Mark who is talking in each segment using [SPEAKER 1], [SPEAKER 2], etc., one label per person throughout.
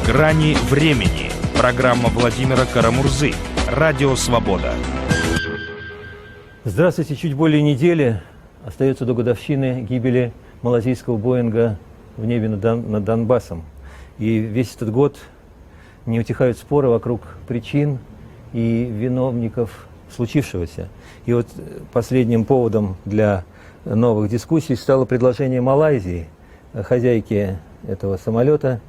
[SPEAKER 1] Грани времени. Программа Владимира Карамурзы. Радио «Свобода».
[SPEAKER 2] Здравствуйте. Чуть более недели остается до годовщины гибели малазийского Боинга в небе над Донбассом. И весь этот год не утихают споры вокруг причин и виновников случившегося. И вот последним поводом для новых дискуссий стало предложение Малайзии, хозяйки этого самолета,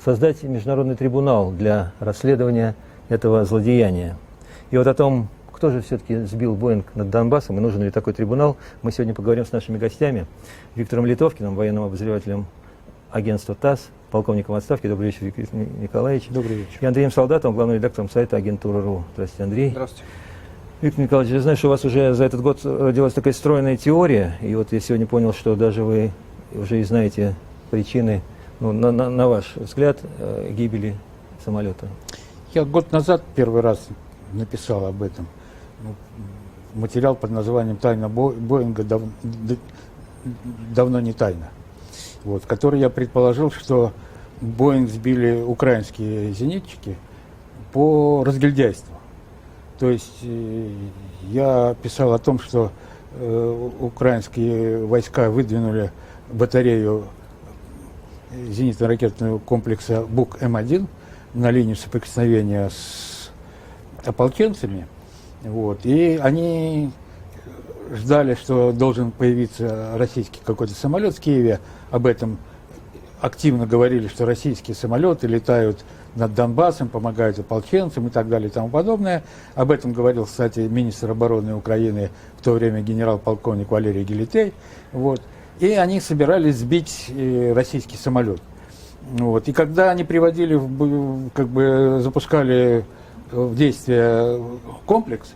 [SPEAKER 2] создать международный трибунал для расследования этого злодеяния. И вот о том, кто же все-таки сбил Боинг над Донбассом и нужен ли такой трибунал, мы сегодня поговорим с нашими гостями. Виктором Литовкиным, военным обозревателем агентства ТАСС, полковником в отставке. Добрый вечер, Виктор Николаевич. Добрый вечер. И Андреем Солдатовым, главным редактором сайта Агентура.ру. Здравствуйте, Андрей.
[SPEAKER 3] Здравствуйте.
[SPEAKER 2] Виктор Николаевич, я знаю, что у вас уже за этот год родилась такая стройная теория, и вот я сегодня понял, что даже вы уже и знаете причины, ну, на ваш взгляд, гибели самолета.
[SPEAKER 3] Я год назад первый раз написал об этом. Материал под названием «Тайна Боинга давно не тайна», вот, в который я предположил, что Боинг сбили украинские зенитчики по разгильдяйству. То есть я писал о том, что украинские войска выдвинули батарею зенитно-ракетного комплекса БУК-М1 на линию соприкосновения с ополченцами. Вот, и они ждали, что должен появиться российский какой-то самолет в Киеве. Об этом активно говорили, что российские самолеты летают над Донбассом, помогают ополченцам и так далее и тому подобное. Об этом говорил, кстати, министр обороны Украины в то время генерал-полковник Валерий Гелетей. Вот. И они собирались сбить российский самолет. Вот. И когда они приводили, запускали в действие комплекс,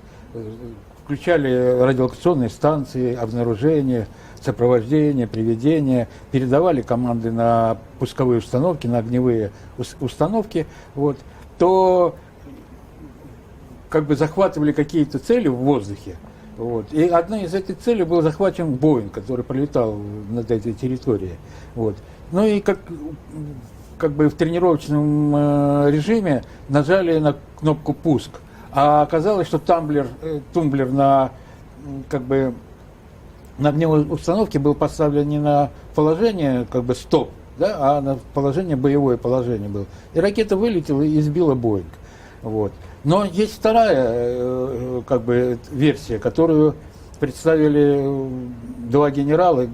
[SPEAKER 3] включали радиолокационные станции, обнаружение, сопровождение, приведение, передавали команды на пусковые установки, на огневые установки, вот, то заххватывали какие-то цели в воздухе. Вот. И одной из этих целей был захвачен Боинг, который пролетал над этой территорией. Вот. Ну и как бы в тренировочном режиме нажали на кнопку «Пуск», а оказалось, что тумблер на огневой установке был поставлен не на положение «стоп», да, а на положение боевое положение было. И ракета вылетела и сбила Боинг. Вот. Но есть вторая версия, которую представили два генерала,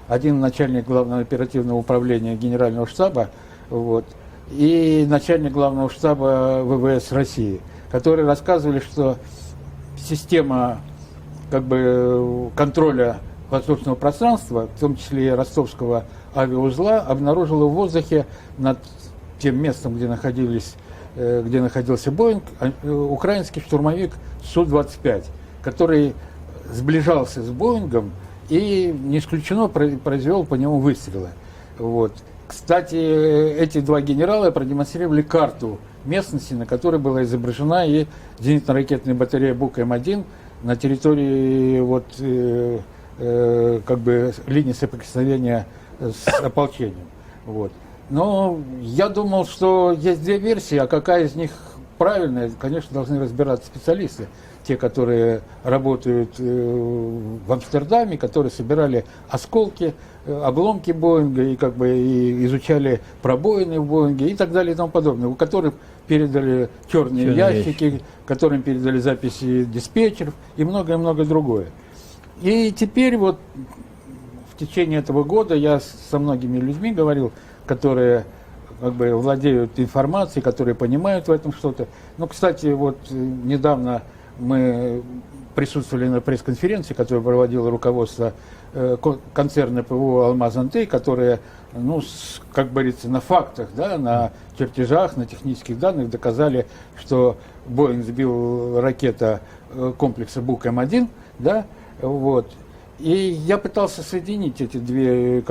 [SPEAKER 3] один начальник главного оперативного управления Генерального штаба, вот, и начальник главного штаба ВВС России, которые рассказывали, что система контроля воздушного пространства, в том числе и ростовского авиаузла, обнаружила в воздухе над тем местом, где находился Боинг, украинский штурмовик Су-25, который сближался с Боингом и, не исключено, произвел по нему выстрелы. Вот. Кстати, эти два генерала продемонстрировали карту местности, на которой была изображена и зенитно-ракетная батарея БУК-М1 на территории линии соприкосновения с ополчением. Вот. Но я думал, что есть две версии, а какая из них правильная, конечно, должны разбираться специалисты. Те, которые работают в Амстердаме, которые собирали осколки, обломки Боинга и изучали пробоины в Боинге и так далее и тому подобное, у которых передали черные ящики, которым передали записи диспетчеров и многое-многое другое. И теперь в течение этого года я со многими людьми говорил, которые владеют информацией, которые понимают в этом что-то. Ну, кстати, недавно мы присутствовали на пресс-конференции, которую проводило руководство концерна ПВО «Алмаз-Антей», которые, как говорится, на фактах, да, на чертежах, на технических данных доказали, что Боинг сбил ракета комплекса БУК-М1, да, вот. И я пытался соединить эти две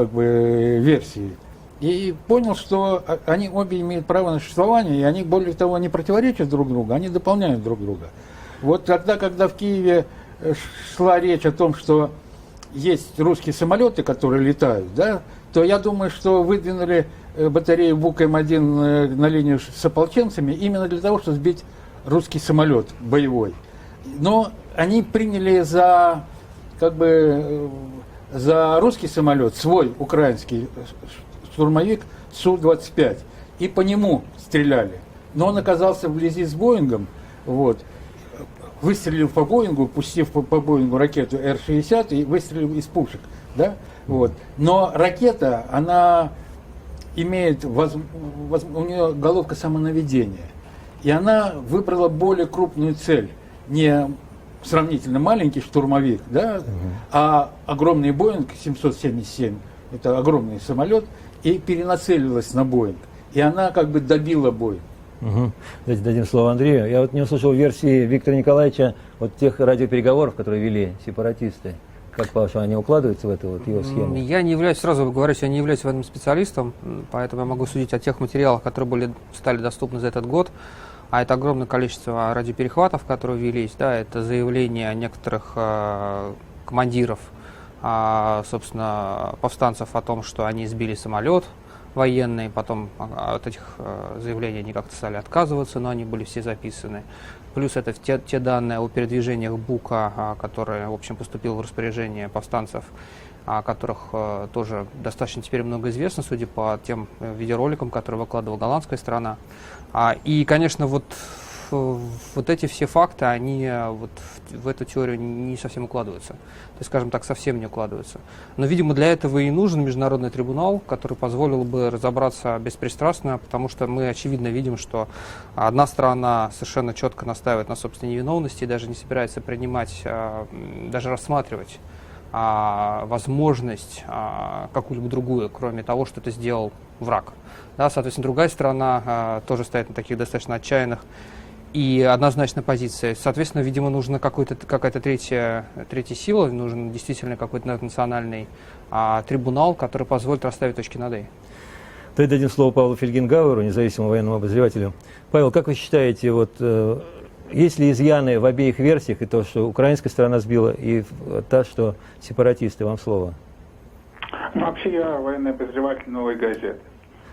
[SPEAKER 3] версии. И понял, что они обе имеют право на существование, и они, более того, не противоречат друг другу, они дополняют друг друга. Вот тогда, когда в Киеве шла речь о том, что есть русские самолеты, которые летают, да, то я думаю, что выдвинули батарею БУК-М1 на линию с ополченцами именно для того, чтобы сбить русский самолет боевой. Но они приняли за, как бы, за русский самолет свой украинский штурмовик Су-25. И по нему стреляли. Но он оказался вблизи с Боингом, вот, выстрелил по Боингу, пустив по Боингу ракету Р-60 и выстрелил из пушек. Да? Вот. Но ракета, она имеет, у нее головка самонаведения. И она выбрала более крупную цель. Не сравнительно маленький штурмовик, да, а огромный Боинг 777, это огромный самолет, и перенацелилась на Боинг. И она как бы добила Боинг.
[SPEAKER 2] Давайте дадим слово Андрею. Я вот не услышал версии Виктора Николаевича вот тех радиопереговоров, которые вели сепаратисты. Как, по-вашему, они укладываются в эту вот его схему?
[SPEAKER 4] Я не являюсь, сразу говорю, я не являюсь военным специалистом, поэтому я могу судить о тех материалах, которые стали доступны за этот год. А это огромное количество радиоперехватов, которые велись, да, это заявления некоторых командиров, собственно, повстанцев о том, что они сбили самолет военный, потом от этих заявлений они как-то стали отказываться, но они были все записаны. Плюс это те данные о передвижениях БУКа, которые, в общем, поступил в распоряжение повстанцев, о которых тоже достаточно теперь много известно, судя по тем видеороликам, которые выкладывала голландская сторона. И, конечно, вот эти все факты, они вот в эту теорию не совсем укладываются. То есть, скажем так, совсем не укладываются. Но, видимо, для этого и нужен международный трибунал, который позволил бы разобраться беспристрастно, потому что мы, очевидно, видим, что одна сторона совершенно четко настаивает на собственной невиновности и даже не собирается принимать, даже рассматривать возможность какую-либо другую, кроме того, что это сделал враг. Да, соответственно, другая сторона тоже стоит на таких достаточно отчаянных и однозначной позиции. Соответственно, видимо, нужна какая-то третья сила, нужен действительно какой-то национальный трибунал, который позволит расставить точки над «и».
[SPEAKER 2] Давайте дадим слово Павлу Фельгенгауэру, независимому военному обозревателю. Павел, как вы считаете, вот, есть ли изъяны в обеих версиях, и то, что украинская сторона сбила, и та, что сепаратисты? Вам слово.
[SPEAKER 5] Вообще я военный обозреватель «Новой газеты».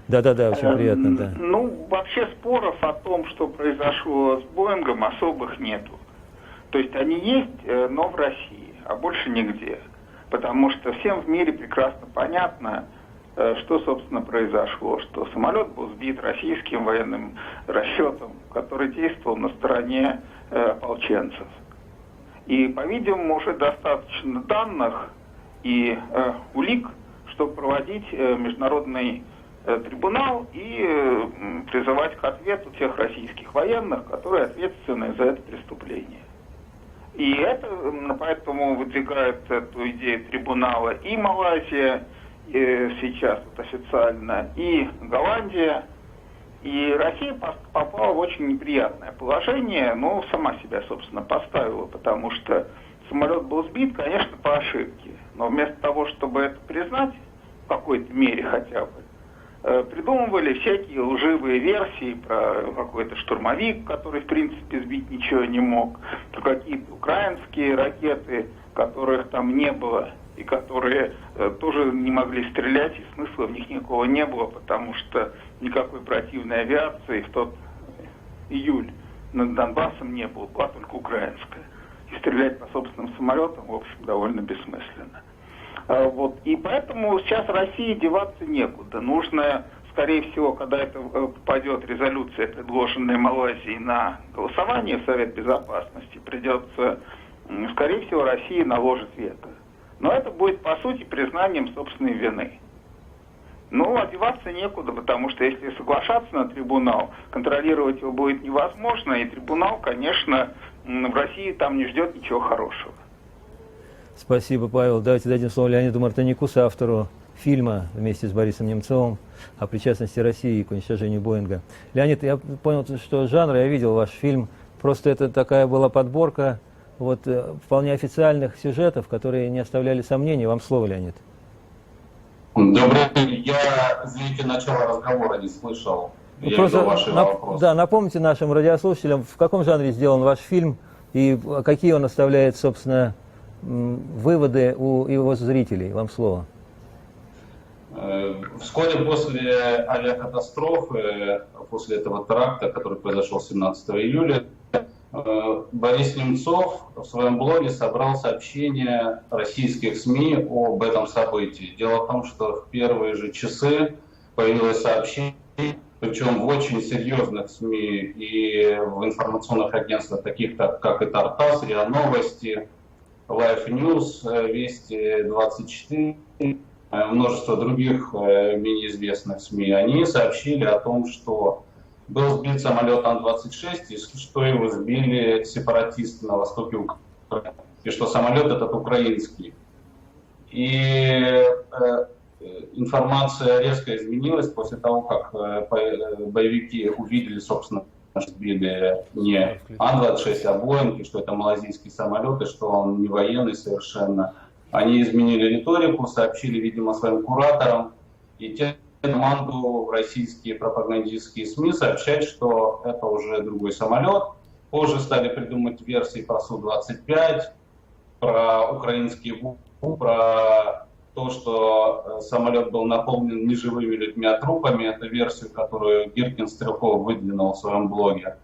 [SPEAKER 2] Да-да-да, очень приятно, да.
[SPEAKER 5] Ну, вообще споров о том, что произошло с Боингом, особых нету. То есть они есть, но в России, а больше нигде. Потому что всем в мире прекрасно понятно, что, собственно, произошло. Что самолет был сбит российским военным расчетом, который действовал на стороне ополченцев. И, по-видимому, уже достаточно данных и улик, чтобы проводить международный трибунал и призывать к ответу тех российских военных, которые ответственны за это преступление. И это, поэтому выдвигает эту идею трибунала и Малайзия, и сейчас вот официально, и Голландия. И Россия попала в очень неприятное положение, но сама себя, собственно, поставила, потому что самолет был сбит, конечно, по ошибке. Но вместо того, чтобы это признать, в какой-то мере хотя бы, придумывали всякие лживые версии про какой-то штурмовик, который, в принципе, сбить ничего не мог, про какие-то украинские ракеты, которых там не было, и которые тоже не могли стрелять, и смысла в них никакого не было, потому что никакой противной авиации в тот июль над Донбассом не было, была только украинская. И стрелять по собственным самолетам, в общем, довольно бессмысленно. Вот. И поэтому сейчас России деваться некуда. Нужно, скорее всего, когда это попадет резолюция, предложенная Малайзией на голосование в Совет Безопасности, придется, скорее всего, России наложит вето. Но это будет, по сути, признанием собственной вины. Ну, одеваться некуда, потому что если соглашаться на трибунал, контролировать его будет невозможно, и трибунал, конечно, в России там не ждет ничего хорошего.
[SPEAKER 2] Спасибо, Павел. Давайте дадим слово Леониду Мартынюку, автору фильма вместе с Борисом Немцовым о причастности России к уничтожению Боинга. Леонид, я понял, что жанр, я видел ваш фильм, просто это такая была подборка вот, вполне официальных сюжетов, которые не оставляли сомнений. Вам слово, Леонид.
[SPEAKER 6] Добрый день. Я, извините, начало разговора не слышал. Я
[SPEAKER 2] просто
[SPEAKER 6] ваши вопросы.
[SPEAKER 2] Да, напомните нашим радиослушателям, в каком жанре сделан ваш фильм и какие он оставляет, собственно, выводы у его зрителей. Вам слово.
[SPEAKER 6] Вскоре после авиакатастрофы, после этого теракта, который произошел 17 июля, Борис Немцов в своем блоге собрал сообщения российских СМИ об этом событии. Дело в том, что в первые же часы появилось сообщение, причем в очень серьезных СМИ и в информационных агентствах, таких как и Тартас, РИА Новости, Life News, Вести 24, множество других менее известных СМИ. Они сообщили о том, что был сбит самолет Ан-26, и что его сбили сепаратисты на востоке Украины, и что самолет этот украинский. И информация резко изменилась после того, как боевики увидели, собственно, что сбили не Ан-26, а Боинг, и что это малазийский самолет, и что он не военный совершенно. Они изменили риторику, сообщили, видимо, своим кураторам, и те команду российские пропагандистские СМИ сообщать, что это уже другой самолет. Позже стали придумать версии про Су-25, про украинские ВУ, про то, что самолет был наполнен не живыми людьми, а трупами. Это версию, которую Гиркин Стрелков выдвинул в своем блоге.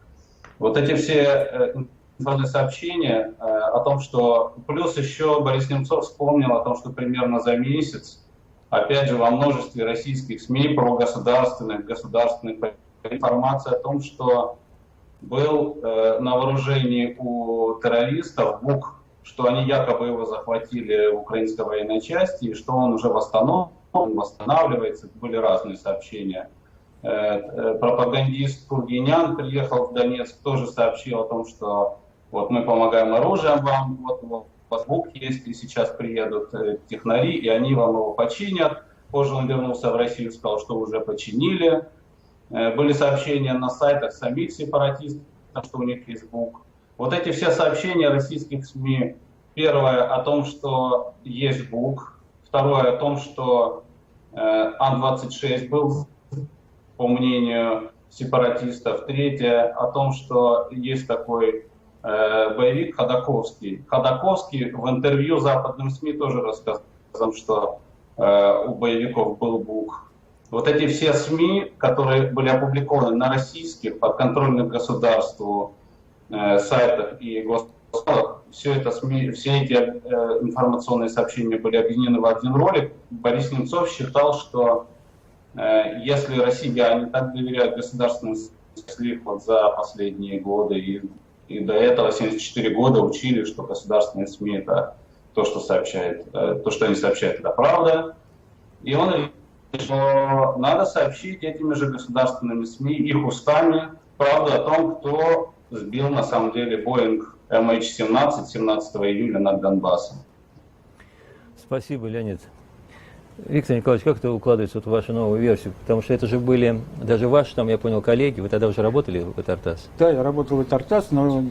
[SPEAKER 6] Вот эти все информационные сообщения о том, что... Плюс еще Борис Немцов вспомнил о том, что примерно за месяц, опять же, во множестве российских СМИ прогосударственных, государственных, информация о том, что был на вооружении у террористов БУК, что они якобы его захватили в украинской военной части, и что он уже восстанавливается. Были разные сообщения. Пропагандист Тургенян приехал в Донецк, тоже сообщил о том, что вот мы помогаем оружием вам, вот у вас БУК есть, и сейчас приедут технари, и они вам его починят. Позже он вернулся в Россию и сказал, что уже починили. Были сообщения на сайтах самих сепаратистов, что у них есть БУК. Вот эти все сообщения российских СМИ. Первое о том, что есть БУК. Второе о том, что Ан-26 был, по мнению сепаратистов. Третье о том, что есть такой боевик Ходаковский. Ходаковский в интервью западным СМИ тоже рассказал, что у боевиков был БУК. Вот эти все СМИ, которые были опубликованы на российских, подконтрольных государству сайтах и госсайтах, все эти информационные сообщения были объединены в один ролик. Борис Немцов считал, что если россияне так доверяют государственным СМИ вот за последние годы и до этого 74 года учили, что государственные СМИ это то, что они сообщают, это правда. И он решил, что надо сообщить этими же государственными СМИ, их устами, правду о том, кто сбил на самом деле Боинг MH17 17 июля над Донбассом.
[SPEAKER 2] Спасибо, Леонид. Виктор Николаевич, как это укладывается вот в вашу новую версию? Потому что это же были даже ваши, там, я понял, коллеги, вы тогда уже работали в Тартас?
[SPEAKER 3] Да, я работал в Тартас, но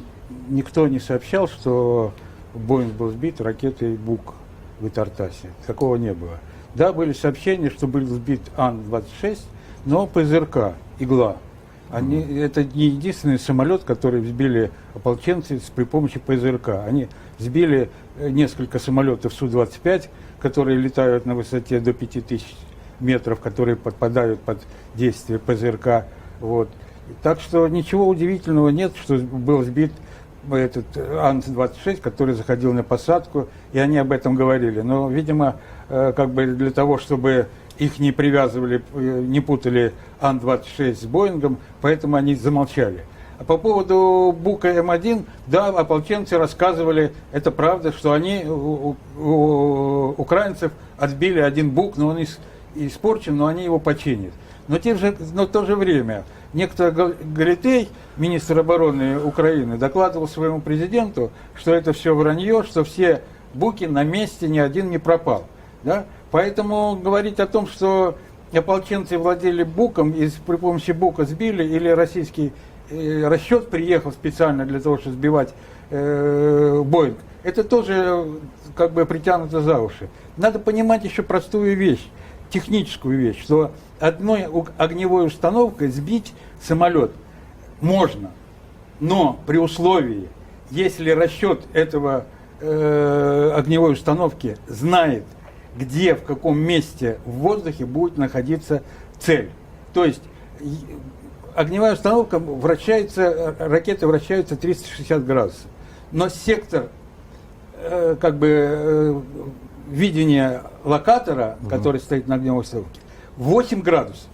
[SPEAKER 3] никто не сообщал, что Боинг был сбит ракетой БУК в Тартасе. Такого не было. Да, были сообщения, что был сбит Ан-26, но ПЗРК, «Игла». Это не единственный самолет, который сбили ополченцы при помощи ПЗРК. Они сбили несколько самолетов Су-25, которые летают на высоте до 5000 метров, которые подпадают под действие ПЗРК. Вот. Так что ничего удивительного нет, что был сбит этот Ан-26, который заходил на посадку, и они об этом говорили. Но, видимо, как бы для того, чтобы их не привязывали, не путали Ан-26 с Боингом, поэтому они замолчали. А по поводу БУКа М1, да, ополченцы рассказывали, это правда, что они у украинцев отбили один БУК, но он испорчен, но они его починят. Но в то же время некто Галитей, министр обороны Украины, докладывал своему президенту, что это все вранье, что все БУКи на месте, ни один не пропал. Да? Поэтому говорить о том, что ополченцы владели БУКом и при помощи БУКа сбили, или российский расчет приехал специально для того, чтобы сбивать Боинг, это тоже как бы притянуто за уши. Надо понимать еще простую вещь, техническую вещь, что одной огневой установкой сбить самолет можно, но при условии, если расчет этого огневой установки знает, где, в каком месте в воздухе будет находиться цель. То есть огневая установка вращается, ракеты вращаются 360 градусов. Но сектор видения локатора, который стоит на огневой установке, 8 градусов.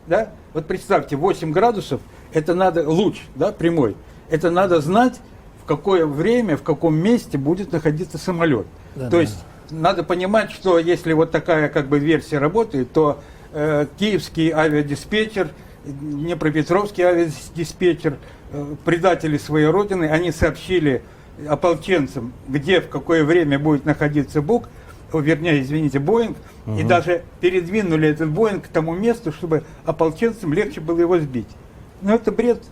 [SPEAKER 3] Да? Вот представьте, 8 градусов, это надо, луч, да, прямой, это надо знать, в какое время, в каком месте будет находиться самолет. То есть надо понимать, что если вот такая версия работает, то киевский авиадиспетчер, Днепропетровский авиадиспетчер, предатели своей родины, они сообщили ополченцам, где, в какое время будет находиться Боинг, и даже передвинули этот Боинг к тому месту, чтобы ополченцам легче было его сбить. Но это бред,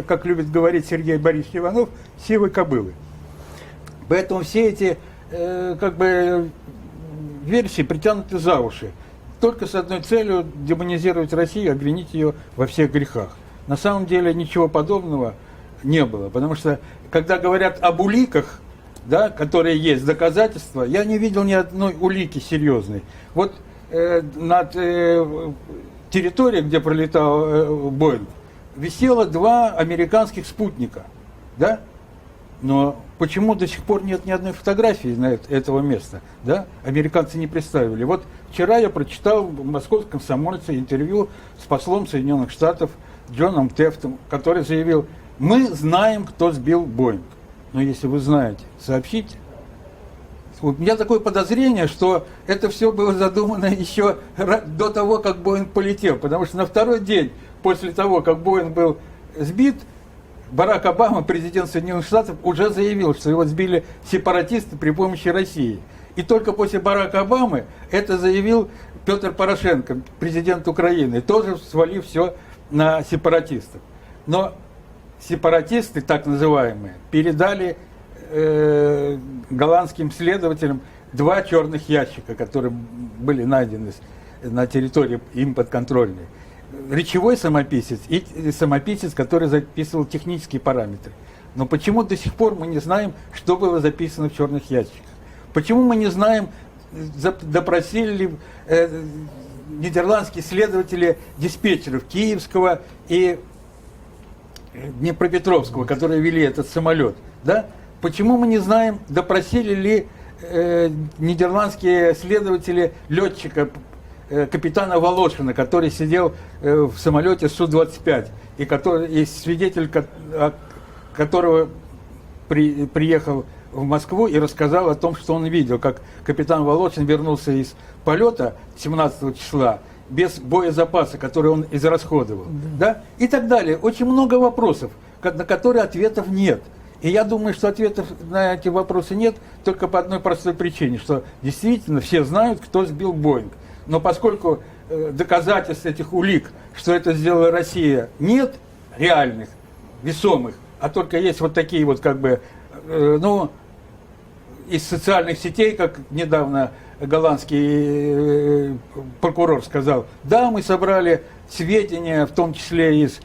[SPEAKER 3] как любит говорить Сергей Борисович Иванов, сивой кобылы. Поэтому все эти версии притянуты за уши. Только с одной целью – демонизировать Россию, обвинить ее во всех грехах. На самом деле ничего подобного не было. Потому что, когда говорят об уликах, да, которые есть, доказательства, я не видел ни одной улики серьезной. Вот над территорией, где пролетал Боинг, висело 2 американских спутника. Да? Но почему до сих пор нет ни одной фотографии этого места? Да? Американцы не представили. Вот вчера я прочитал в «Московском комсомольце» интервью с послом Соединенных Штатов Джоном Тефтом, который заявил: мы знаем, кто сбил Боинг. Но если вы знаете, сообщите. У меня такое подозрение, что это все было задумано еще до того, как Боинг полетел. Потому что на второй день после того, как Боинг был сбит, Барак Обама, президент Соединенных Штатов, уже заявил, что его сбили сепаратисты при помощи России. И только после Барака Обамы это заявил Петр Порошенко, президент Украины, тоже свалив все на сепаратистов. Но сепаратисты, так называемые, передали голландским следователям 2 черных ящика, которые были найдены на территории им подконтрольной. Речевой самописец и самописец, который записывал технические параметры. Но почему до сих пор мы не знаем, что было записано в черных ящиках? Почему мы не знаем, допросили ли нидерландские следователи диспетчеров Киевского и Днепропетровского, которые вели этот самолет? Да? Почему мы не знаем, допросили ли нидерландские следователи летчика, капитана Волошина, который сидел в самолете Су-25, и свидетель которого приехал в Москву и рассказал о том, что он видел, как капитан Волошин вернулся из полета 17 числа без боезапаса, который он израсходовал. Да? И так далее. Очень много вопросов, на которые ответов нет. И я думаю, что ответов на эти вопросы нет только по одной простой причине, что действительно все знают, кто сбил Боинг. Но поскольку доказательств этих улик, что это сделала Россия, нет реальных, весомых, а только есть вот такие вот из социальных сетей, как недавно голландский прокурор сказал, да, мы собрали сведения, в том числе из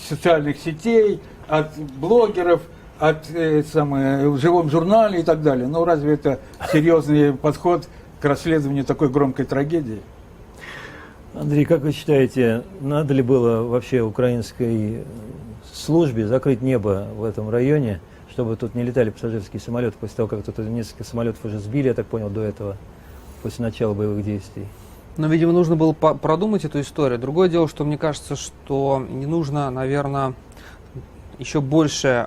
[SPEAKER 3] социальных сетей, от блогеров, в живом журнале и так далее. Но разве это серьезный подход к расследованию такой громкой трагедии?
[SPEAKER 2] Андрей, как вы считаете, надо ли было вообще украинской службе закрыть небо в этом районе, чтобы тут не летали пассажирские самолеты после того, как тут несколько самолетов уже сбили, я так понял, до этого, после начала боевых действий?
[SPEAKER 4] Но, видимо, нужно было продумать эту историю. Другое дело, что мне кажется, что не нужно, наверное, еще больше,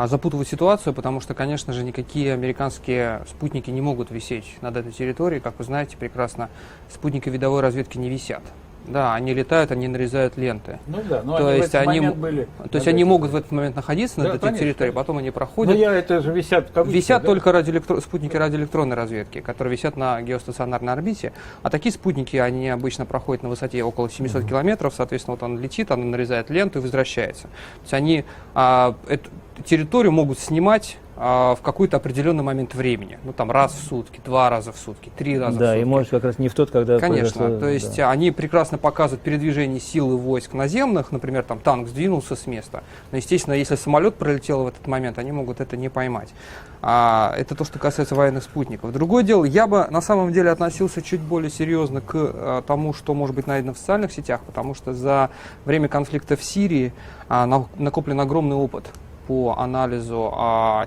[SPEAKER 4] запутывать ситуацию, потому что, конечно же, никакие американские спутники не могут висеть над этой территорией. Как вы знаете прекрасно, спутники видовой разведки не висят. Да, они летают, они нарезают ленты.
[SPEAKER 3] Ну да, но
[SPEAKER 4] то
[SPEAKER 3] они
[SPEAKER 4] есть
[SPEAKER 3] в этот момент были.
[SPEAKER 4] То есть они могут в этот момент находиться над этой территорией, потом они проходят.
[SPEAKER 3] Ну это же висят в кавычках,
[SPEAKER 4] висят только спутники радиоэлектронной разведки, которые висят на геостационарной орбите. А такие спутники, они обычно проходят на высоте около 700 километров, соответственно, вот он летит, он нарезает ленту и возвращается. То есть они эту территорию могут снимать в какой-то определенный момент времени. Ну, там, раз в сутки, 2 раза в сутки, 3 раза в сутки.
[SPEAKER 2] Да, и может как раз не в тот, когда...
[SPEAKER 4] Конечно, то есть они прекрасно показывают передвижение сил и войск наземных, например, там танк сдвинулся с места, но, естественно, если самолет пролетел в этот момент, они могут это не поймать. Это то, что касается военных спутников. Другое дело, я бы на самом деле относился чуть более серьезно к тому, что может быть найдено в социальных сетях, потому что за время конфликта в Сирии накоплен огромный опыт по анализу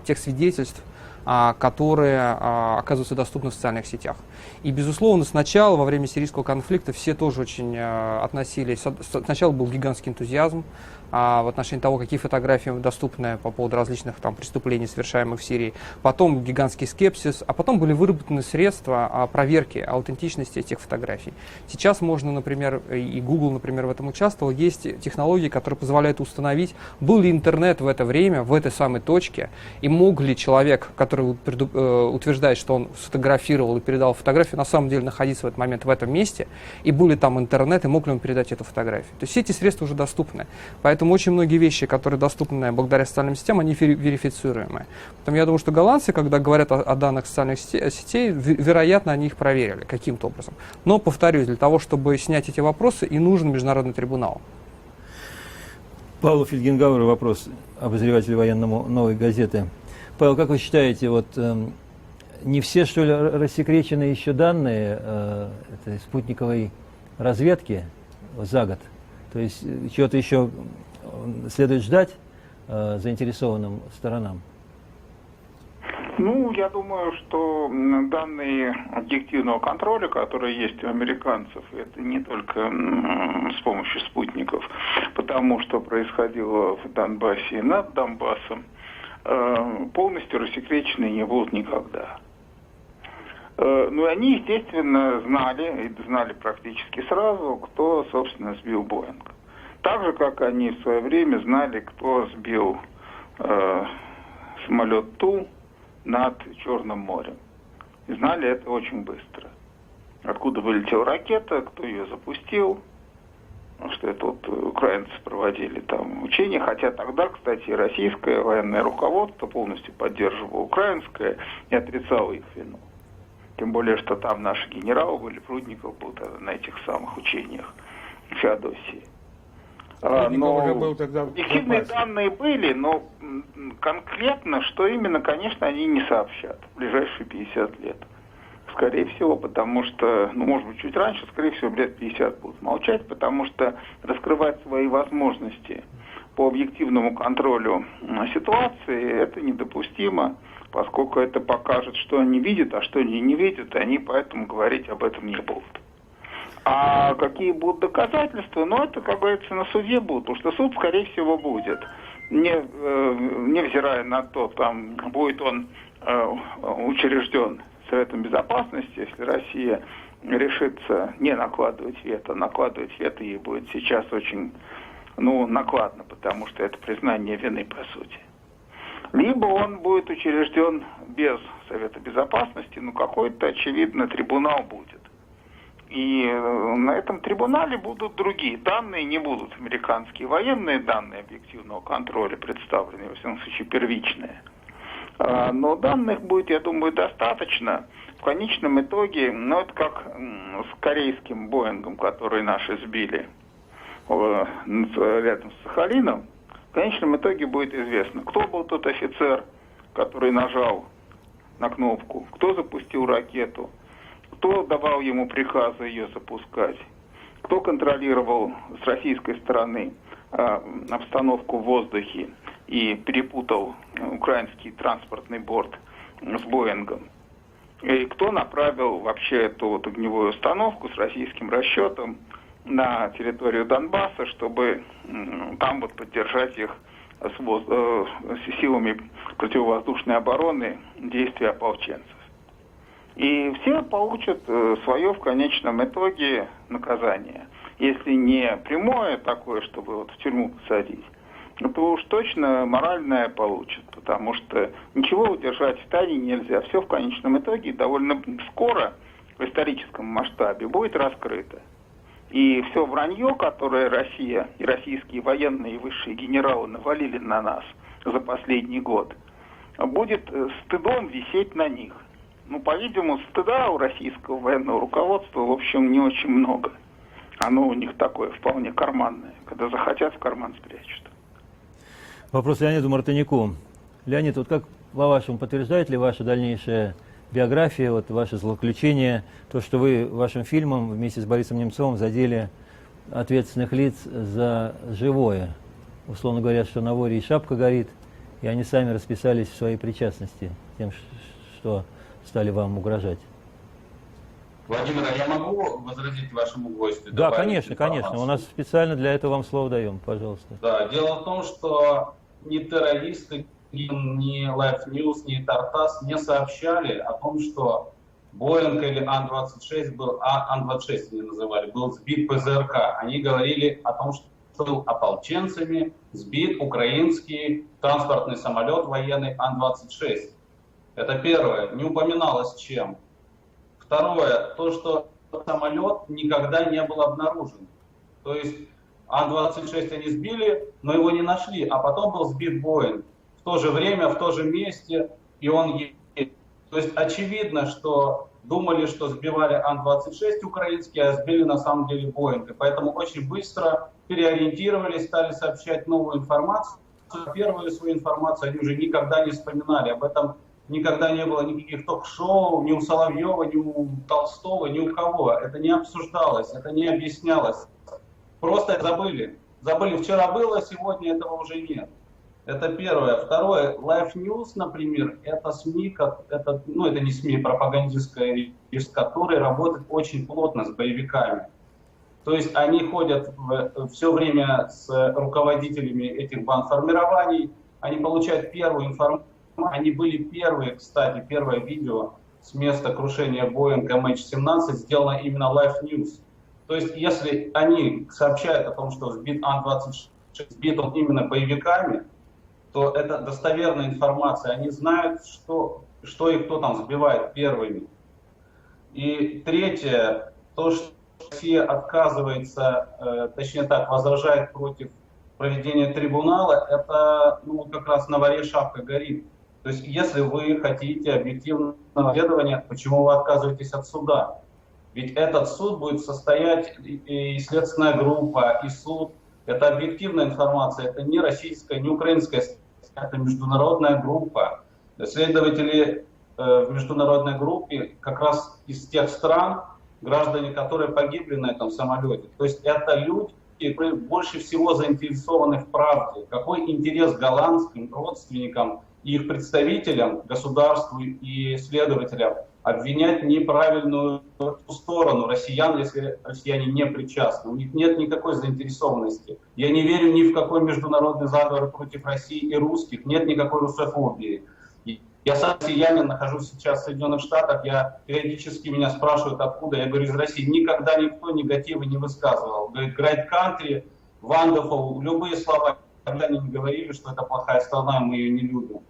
[SPEAKER 4] тех свидетельств, которые оказываются доступны в социальных сетях. И, безусловно, сначала, во время сирийского конфликта, все тоже очень относились... Сначала был гигантский энтузиазм в отношении того, какие фотографии доступны по поводу различных там преступлений, совершаемых в Сирии. Потом гигантский скепсис, а потом были выработаны средства проверки аутентичности этих фотографий. Сейчас можно, например, и Google, например, в этом участвовал, есть технологии, которые позволяют установить, был ли интернет в это время, в этой самой точке, и мог ли человек, который утверждает, что он сфотографировал и передал фотографию, на самом деле находиться в этот момент в этом месте, и был ли там интернет, и мог ли он передать эту фотографию. То есть все эти средства уже доступны. Поэтому очень многие вещи, которые доступны благодаря социальным сетям, они верифицируемые. Поэтому я думаю, что голландцы, когда говорят о данных социальных сетей, вероятно, они их проверили каким-то образом. Но, повторюсь, для того, чтобы снять эти вопросы, и нужен международный трибунал.
[SPEAKER 2] Павлу Фельдгенгауэру вопрос, обозреватель военному «Новой газеты». Павел, как вы считаете, не все, что ли, рассекречены еще данные этой спутниковой разведки за год? То есть чего-то еще следует ждать заинтересованным сторонам?
[SPEAKER 5] Ну, я думаю, что данные объективного контроля, которые есть у американцев, это не только с помощью спутников, потому что происходило в Донбассе и над Донбассом, полностью рассекречены не будут никогда. Ну, они, естественно, знали практически сразу, кто, собственно, сбил Боинг. Так же, как они в свое время знали, кто сбил самолет Ту над Черным морем. И знали это очень быстро. Откуда вылетела ракета, кто ее запустил, что это украинцы проводили там учения, хотя тогда, кстати, российское военное руководство полностью поддерживало украинское и отрицало их вину. Тем более, что там наши генералы были, Прудников был на этих самых учениях в Феодосии. Но объективные данные были, но конкретно, что именно, конечно, они не сообщат в ближайшие 50 лет. Скорее всего, потому что, может быть, чуть раньше, скорее всего, лет 50 будут молчать, потому что раскрывать свои возможности по объективному контролю ситуации, это недопустимо, поскольку это покажет, что они видят, а что они не видят, и они поэтому говорить об этом не будут. А какие будут доказательства? Это, как говорится, на суде будут, потому что суд, скорее всего, будет. Невзирая на то, там будет он учрежден Советом Безопасности, если Россия решится не накладывать вето, накладывать вето ей будет сейчас очень накладно, потому что это признание вины, по сути. Либо он будет учрежден без Совета Безопасности, какой-то, очевидно, трибунал будет. И на этом трибунале будут другие данные, не будут американские военные данные объективного контроля представлены, во всяком случае, первичные. Но данных будет, я думаю, достаточно. В конечном итоге, это как с корейским Боингом, который наши сбили рядом с Сахалином, в конечном итоге будет известно, кто был тот офицер, который нажал на кнопку, кто запустил ракету, кто давал ему приказы ее запускать, кто контролировал с российской стороны обстановку в воздухе и перепутал украинский транспортный борт с Боингом, и кто направил вообще эту огневую установку с российским расчетом на территорию Донбасса, чтобы там поддержать их с силами противовоздушной обороны действия ополченцев. И все получат свое в конечном итоге наказание. Если не прямое такое, чтобы в тюрьму посадить, то уж точно моральное получат, потому что ничего удержать в тайне нельзя. Все в конечном итоге довольно скоро в историческом масштабе будет раскрыто. И все вранье, которое Россия и российские военные и высшие генералы навалили на нас за последний год, будет стыдом висеть на них. Ну, по-видимому, стыда у российского военного руководства, в общем, не очень много. Оно у них такое вполне карманное. Когда захотят, в карман спрячут.
[SPEAKER 2] Вопрос Леониду Мартыняку. Леонид, вот как, по-вашему, подтверждает ли ваша дальнейшая биография, вот ваше злоключение, то, что вы вашим фильмом вместе с Борисом Немцовым задели ответственных лиц за живое? Условно говоря, что на воре и шапка горит, и они сами расписались в своей причастности тем, что стали вам угрожать.
[SPEAKER 6] Владимир, а я могу возразить вашему гостю?
[SPEAKER 2] Да, конечно, конечно. У нас специально для этого вам слово даем, пожалуйста.
[SPEAKER 6] Да, дело в том, что ни террористы, ни Life News, ни Тартас не сообщали о том, что Боинг или Ан-26 был, Ан-26 они называли, был сбит ПЗРК. Они говорили о том, что был ополченцами сбит украинский транспортный самолет военный Ан-26. Это первое. Не упоминалось чем. Второе, то, что самолет никогда не был обнаружен. То есть Ан-26 они сбили, но его не нашли, а потом был сбит Боинг. В то же время, в то же месте, и он есть. То есть очевидно, что думали, что сбивали Ан-26 украинский, а сбили на самом деле Боинг. И поэтому очень быстро переориентировались, стали сообщать новую информацию. Первую свою информацию они уже никогда не вспоминали. Об этом никогда не было никаких ток-шоу, ни у Соловьева, ни у Толстого, ни у кого. Это не обсуждалось, это не объяснялось. Просто забыли. Забыли, вчера было, сегодня этого уже нет. Это первое. Второе, Life News, например, это СМИ, это не СМИ, пропагандистская, который работает очень плотно с боевиками. То есть они ходят все время с руководителями этих бандформирований, они получают первую информацию. Они были первые, кстати, первое видео с места крушения Boeing MH17 сделано именно Life News. То есть если они сообщают о том, что сбит Ан-26, сбит он именно боевиками, то это достоверная информация. Они знают, что и кто там сбивает первыми. И третье, то, что Россия отказывается, точнее так, возражает против проведения трибунала, это как раз на варе шапка горит. То есть если вы хотите объективного расследования, почему вы отказываетесь от суда? Ведь этот суд будет состоять и следственная группа, и суд. Это объективная информация, это не российская, не украинская, это международная группа. Следователи в международной группе как раз из тех стран, граждане, которые погибли на этом самолете. То есть это люди, которые больше всего заинтересованы в правде. Какой интерес голландским родственникам и их представителям, государству и следователям обвинять неправильную сторону россиян, если россияне не причастны. У них нет никакой заинтересованности. Я не верю ни в какой международный заговор против России и русских, нет никакой русофобии. Я сам россиянин, нахожусь сейчас в Соединенных Штатах, периодически меня спрашивают, откуда. Я говорю, из России. Никогда никто негатива не высказывал. Говорит, great country, wonderful, любые слова. Никогда не говорили, что это плохая страна, мы ее не любим.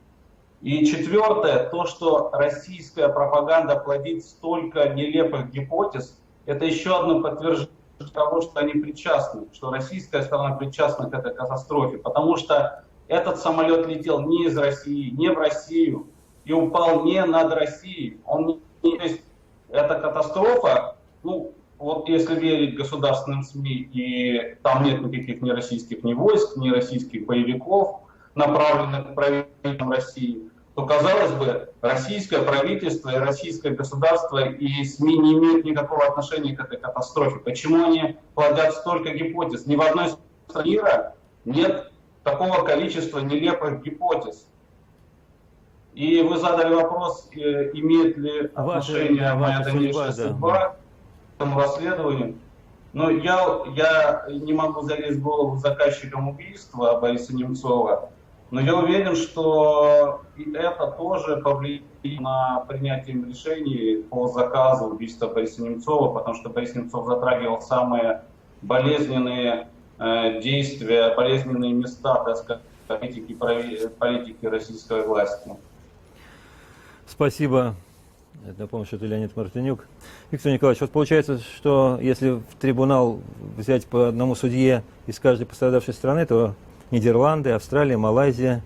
[SPEAKER 6] И четвертое, то, что российская пропаганда плодит столько нелепых гипотез, это еще одно подтверждение того, что они причастны, что российская сторона причастна к этой катастрофе. Потому что этот самолет летел не из России, не в Россию и упал не над Россией. То есть эта катастрофа, вот если верить государственным СМИ, и там нет никаких ни российских ни войск, ни российских боевиков, направленных к правительству России, то, казалось бы, российское правительство и российское государство и СМИ не имеют никакого отношения к этой катастрофе. Почему они плодят столько гипотез? Ни в одной стране мира нет такого количества нелепых гипотез. И вы задали вопрос, имеет ли отношение моя дальнейшая судьба к этому расследованию. Но я не могу залезть в голову заказчикам убийства Бориса Немцова, но я уверен, что и это тоже повлияет на принятие решений по заказу убийства Бориса Немцова, потому что Борис Немцов затрагивал самые болезненные действия, болезненные места, так сказать, политики российской власти.
[SPEAKER 2] Спасибо. Напомню, что это Леонид Мартынюк. Виктор Николаевич, вот получается, что если в трибунал взять по одному судье из каждой пострадавшей страны, то Нидерланды, Австралия, Малайзия,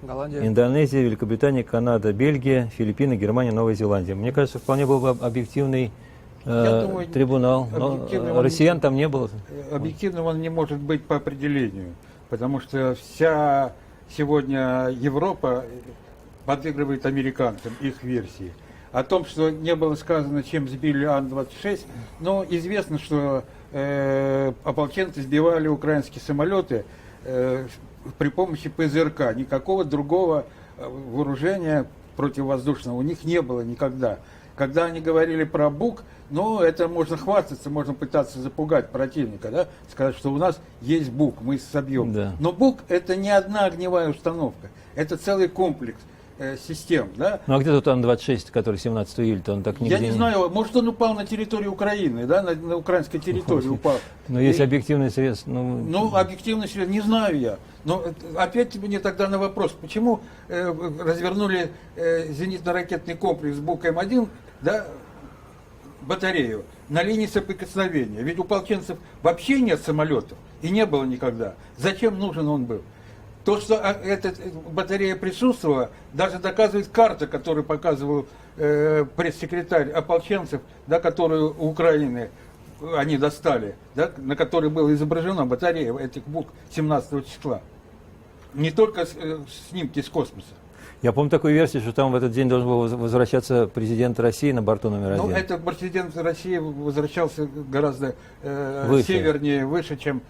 [SPEAKER 4] Голландия.
[SPEAKER 2] Индонезия, Великобритания, Канада, Бельгия, Филиппины, Германия, Новая Зеландия. Мне кажется, вполне был бы объективный
[SPEAKER 3] Я думаю,
[SPEAKER 2] трибунал.
[SPEAKER 3] объективным
[SPEAKER 2] Но
[SPEAKER 3] он-
[SPEAKER 2] россиян там не было.
[SPEAKER 3] Объективным он не может быть по определению, потому что вся сегодня Европа подыгрывает американцам, их версии. О том, что не было сказано, чем сбили Ан-26, но известно, что ополченцы сбивали украинские самолеты при помощи ПЗРК. Никакого другого вооружения противовоздушного у них не было никогда. Когда они говорили про БУК, ну, это можно хвастаться, можно пытаться запугать противника, да, сказать, что у нас есть БУК, мы собьем.
[SPEAKER 2] Да.
[SPEAKER 3] Но БУК – это не одна огневая установка, это целый комплекс систем, да.
[SPEAKER 2] Ну а где тот Ан-26, который 17 июля-то, он так нигде
[SPEAKER 3] Я не знаю, может, он упал на территорию Украины, да, на украинской территории упал.
[SPEAKER 2] Но есть
[SPEAKER 3] И-
[SPEAKER 2] объективный средств.
[SPEAKER 3] Ну, объективно, не знаю я. Но опять мне тогда на вопрос, почему развернули зенитно-ракетный комплекс БУК-М1, да, батарею, на линии соприкосновения. Ведь у ополченцев вообще нет самолетов, и не было никогда. Зачем нужен он был? То, что эта батарея присутствовала, даже доказывает карта, которую показывал пресс-секретарь ополченцев, да, которую у Украины они достали, да, на которой была изображена батарея этих БУК 17 числа. Не только снимки с космоса.
[SPEAKER 2] Я помню такую версию, что там в этот день должен был возвращаться президент России на борту номер
[SPEAKER 3] Ну,
[SPEAKER 2] один.
[SPEAKER 3] это президент России возвращался гораздо
[SPEAKER 2] Выше.
[SPEAKER 3] севернее, выше, чем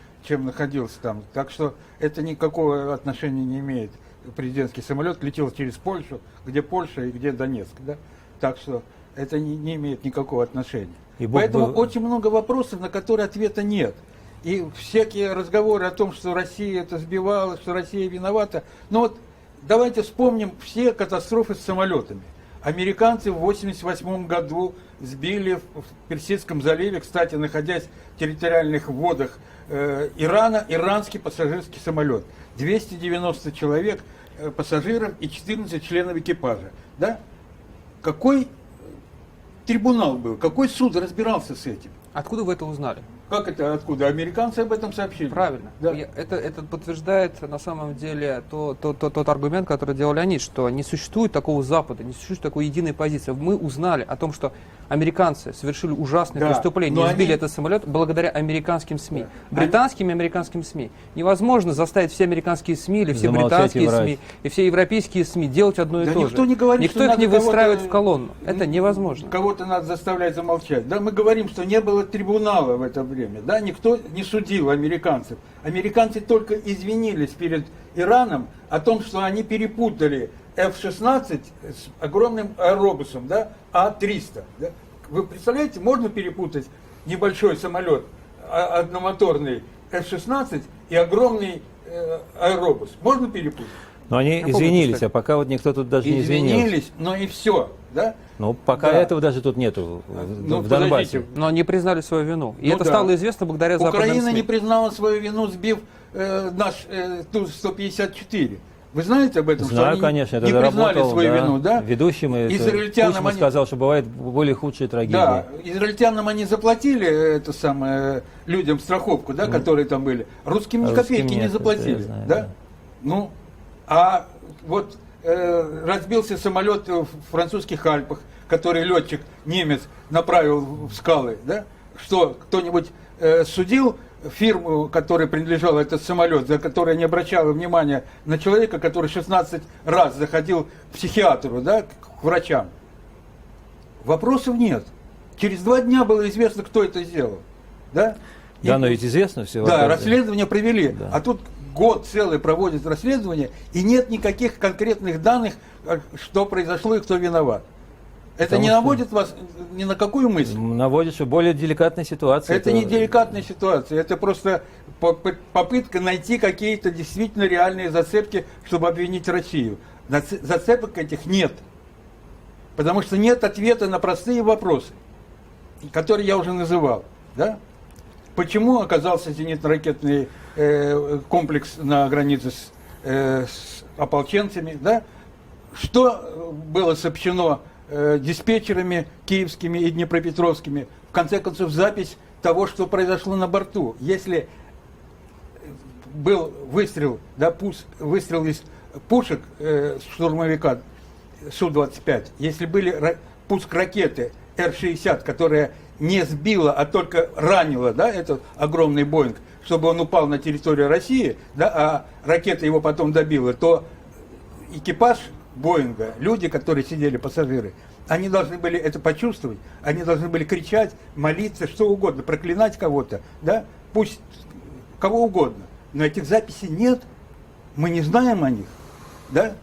[SPEAKER 3] находился там. Так что это никакого отношения не имеет. Президентский самолет летел через Польшу, где Польша и где Донецк. Да? Так что это не имеет никакого отношения.
[SPEAKER 2] И Бог
[SPEAKER 3] Поэтому
[SPEAKER 2] бы-
[SPEAKER 3] очень много вопросов, на которые ответа нет. И всякие разговоры о том, что Россия это сбивала, что Россия виновата. Но вот давайте вспомним все катастрофы с самолетами. Американцы в 1988 году сбили в Персидском заливе, кстати, находясь в территориальных водах Ирана, иранский пассажирский самолет. 290 человек пассажиров и 14 членов экипажа. Да? Какой трибунал был, какой суд разбирался с этим?
[SPEAKER 4] Откуда вы это узнали?
[SPEAKER 3] Как это, откуда? Американцы об этом сообщили.
[SPEAKER 4] Правильно.
[SPEAKER 3] Да.
[SPEAKER 4] Это подтверждает на самом деле тот аргумент, который делал Леонид, что не существует такого Запада, не существует такой единой позиции. Мы узнали о том, что американцы совершили ужасное
[SPEAKER 3] Да,
[SPEAKER 4] преступление
[SPEAKER 3] но
[SPEAKER 4] и сбили
[SPEAKER 3] они-
[SPEAKER 4] этот самолет благодаря американским СМИ.
[SPEAKER 3] Да.
[SPEAKER 4] Британским и американским СМИ. Невозможно заставить все американские СМИ или все
[SPEAKER 2] Замолчать и
[SPEAKER 4] британские
[SPEAKER 2] врать.
[SPEAKER 4] СМИ и все европейские СМИ делать одно и
[SPEAKER 3] Да
[SPEAKER 4] то
[SPEAKER 3] никто
[SPEAKER 4] же.
[SPEAKER 3] не говорит,
[SPEAKER 4] Никто
[SPEAKER 3] что
[SPEAKER 4] их не
[SPEAKER 3] надо кого-то-
[SPEAKER 4] выстраивает в колонну. Это невозможно.
[SPEAKER 3] Кого-то надо заставлять замолчать. Да, мы говорим, что не было трибунала в это время. Да, никто не судил американцев. Американцы только извинились перед Ираном о том, что они перепутали F-16 с огромным аэробусом, да, А-300. Да. Вы представляете, можно перепутать небольшой самолет одномоторный F-16 и огромный аэробус? Можно перепутать?
[SPEAKER 2] Но они
[SPEAKER 4] помню,
[SPEAKER 2] извинились,
[SPEAKER 4] кстати.
[SPEAKER 2] а пока вот никто тут даже не извинился.
[SPEAKER 3] Извинились, но и все. Да?
[SPEAKER 2] Ну, пока
[SPEAKER 3] Да.
[SPEAKER 2] этого даже тут нету
[SPEAKER 3] Ну,
[SPEAKER 2] в Донбассе.
[SPEAKER 3] подождите.
[SPEAKER 4] Но они признали свою вину. И
[SPEAKER 3] Ну
[SPEAKER 4] это
[SPEAKER 3] да.
[SPEAKER 4] стало известно благодаря западным
[SPEAKER 3] Украина
[SPEAKER 4] СМИ.
[SPEAKER 3] не признала свою вину, сбив наш Ту-154. Вы знаете об этом? что
[SPEAKER 2] Знаю,
[SPEAKER 3] они
[SPEAKER 2] конечно, это
[SPEAKER 3] не признали
[SPEAKER 2] заработал,
[SPEAKER 3] свою
[SPEAKER 2] да,
[SPEAKER 3] вину, да?
[SPEAKER 2] ведущим, и
[SPEAKER 3] Израильтянам
[SPEAKER 2] Кучма
[SPEAKER 3] они-
[SPEAKER 2] сказал, что бывают более худшие трагедии.
[SPEAKER 3] Да, израильтянам они заплатили это самое, людям страховку, да, которые там были. Русским ни
[SPEAKER 2] Русским
[SPEAKER 3] копейки
[SPEAKER 2] нет,
[SPEAKER 3] не
[SPEAKER 2] это
[SPEAKER 3] заплатили,
[SPEAKER 2] я знаю,
[SPEAKER 3] да?
[SPEAKER 2] да.
[SPEAKER 3] Ну, а вот разбился самолет в французских Альпах, который летчик немец направил в скалы, да? Что, кто-нибудь судил фирму, которой принадлежал этот самолет, за которая не обращала внимания на человека, который 16 раз заходил к психиатру, да, к врачам? Вопросов нет. Через 2 дня было известно, кто это сделал. Да,
[SPEAKER 2] Да,
[SPEAKER 3] И-
[SPEAKER 2] но ведь известно все.
[SPEAKER 3] да, расследование провели.
[SPEAKER 2] Да.
[SPEAKER 3] А тут год целый проводят расследование, и нет никаких конкретных данных, что произошло и кто виноват. Это
[SPEAKER 2] Потому
[SPEAKER 3] не
[SPEAKER 2] что-
[SPEAKER 3] наводит вас ни на какую мысль?
[SPEAKER 2] Наводит, что более деликатная ситуация.
[SPEAKER 3] Это не деликатная ситуация, это просто попытка найти какие-то действительно реальные зацепки, чтобы обвинить Россию. Зацепок этих нет. Потому что нет ответа на простые вопросы, которые я уже называл. Да? Почему оказался зенитно-ракетный комплекс на границе с ополченцами? Да? Что было сообщено диспетчерами киевскими и днепропетровскими? В конце концов, запись того, что произошло на борту. Если был выстрел, да, выстрел из пушек штурмовика Су-25, если были пуск ракеты Р-60, которая не сбила, а только ранила, да, этот огромный Боинг, чтобы он упал на территорию России, да, а ракета его потом добила, то экипаж Боинга, люди, которые сидели, пассажиры, они должны были это почувствовать, они должны были кричать, молиться, что угодно, проклинать кого-то, да, пусть кого угодно. Но этих записей нет, мы не знаем о них, да?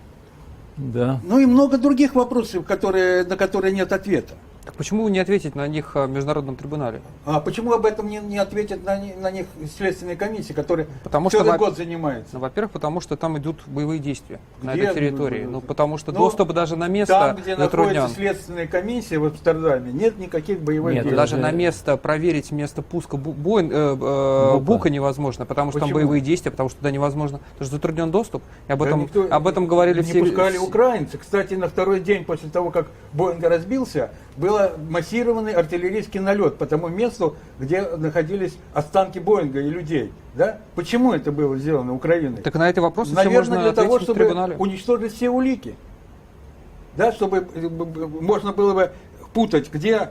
[SPEAKER 2] Да.
[SPEAKER 3] Ну и много других вопросов, на которые нет ответа.
[SPEAKER 4] Так почему вы не ответите на них в Международном трибунале?
[SPEAKER 3] А почему об этом не ответят на них следственные комиссии, которые
[SPEAKER 4] Потому что,
[SPEAKER 3] целый год занимаются?
[SPEAKER 4] Ну, во-первых, потому что там идут боевые действия на
[SPEAKER 3] Где
[SPEAKER 4] этой территории.
[SPEAKER 3] они?
[SPEAKER 4] Ну, потому что
[SPEAKER 3] Ну,
[SPEAKER 4] доступ даже на место
[SPEAKER 3] Там, где
[SPEAKER 4] затруднен.
[SPEAKER 3] находится следственная комиссия в Амстердаме, нет никаких боевых
[SPEAKER 2] Нет,
[SPEAKER 3] действий.
[SPEAKER 4] Даже на место проверить место пуска Бука невозможно, потому что там
[SPEAKER 3] Почему?
[SPEAKER 4] боевые действия, потому что туда невозможно, потому что затруднен доступ. И об
[SPEAKER 3] Да
[SPEAKER 4] этом,
[SPEAKER 3] никто
[SPEAKER 4] об этом говорили
[SPEAKER 3] не
[SPEAKER 4] все.
[SPEAKER 3] пускали украинцы. Кстати, на второй день после того, как Боинг разбился, был массированный артиллерийский налет по тому месту, где находились останки Боинга и людей. Да? Почему это было сделано Украиной?
[SPEAKER 4] Так на эти вопросы все
[SPEAKER 3] Наверное,
[SPEAKER 4] можно
[SPEAKER 3] для того,
[SPEAKER 4] ответить в
[SPEAKER 3] чтобы
[SPEAKER 4] трибунале.
[SPEAKER 3] уничтожить все улики. Да, чтобы можно было бы путать, где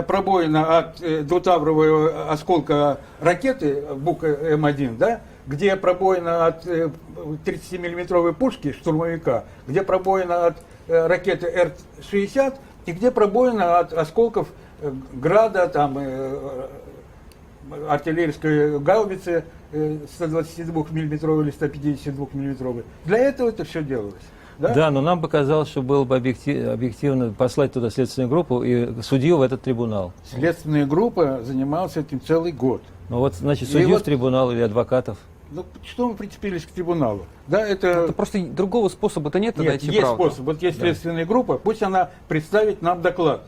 [SPEAKER 3] пробоина от двутаврового осколка ракеты Бук М1, да, где пробоина от 30-миллиметровой пушки штурмовика, где пробоина от ракеты Р-60 и где пробоина от осколков Града, там, артиллерийской гаубицы 122-миллиметровой или 152-миллиметровой. Для этого это все делалось. Да?
[SPEAKER 2] Да, но нам показалось, что было бы объективно послать туда следственную группу и судью в этот трибунал.
[SPEAKER 3] Следственная группа занималась этим целый год.
[SPEAKER 2] Ну вот, значит,
[SPEAKER 3] И
[SPEAKER 2] судью
[SPEAKER 3] вот-
[SPEAKER 2] в трибунал или адвокатов.
[SPEAKER 3] Ну, что мы прицепились к трибуналу? Да, это
[SPEAKER 4] Просто другого способа-то нет,
[SPEAKER 3] нет,
[SPEAKER 4] найти
[SPEAKER 3] есть
[SPEAKER 4] правду.
[SPEAKER 3] способ. Вот есть следственная группа, пусть она представит нам доклад.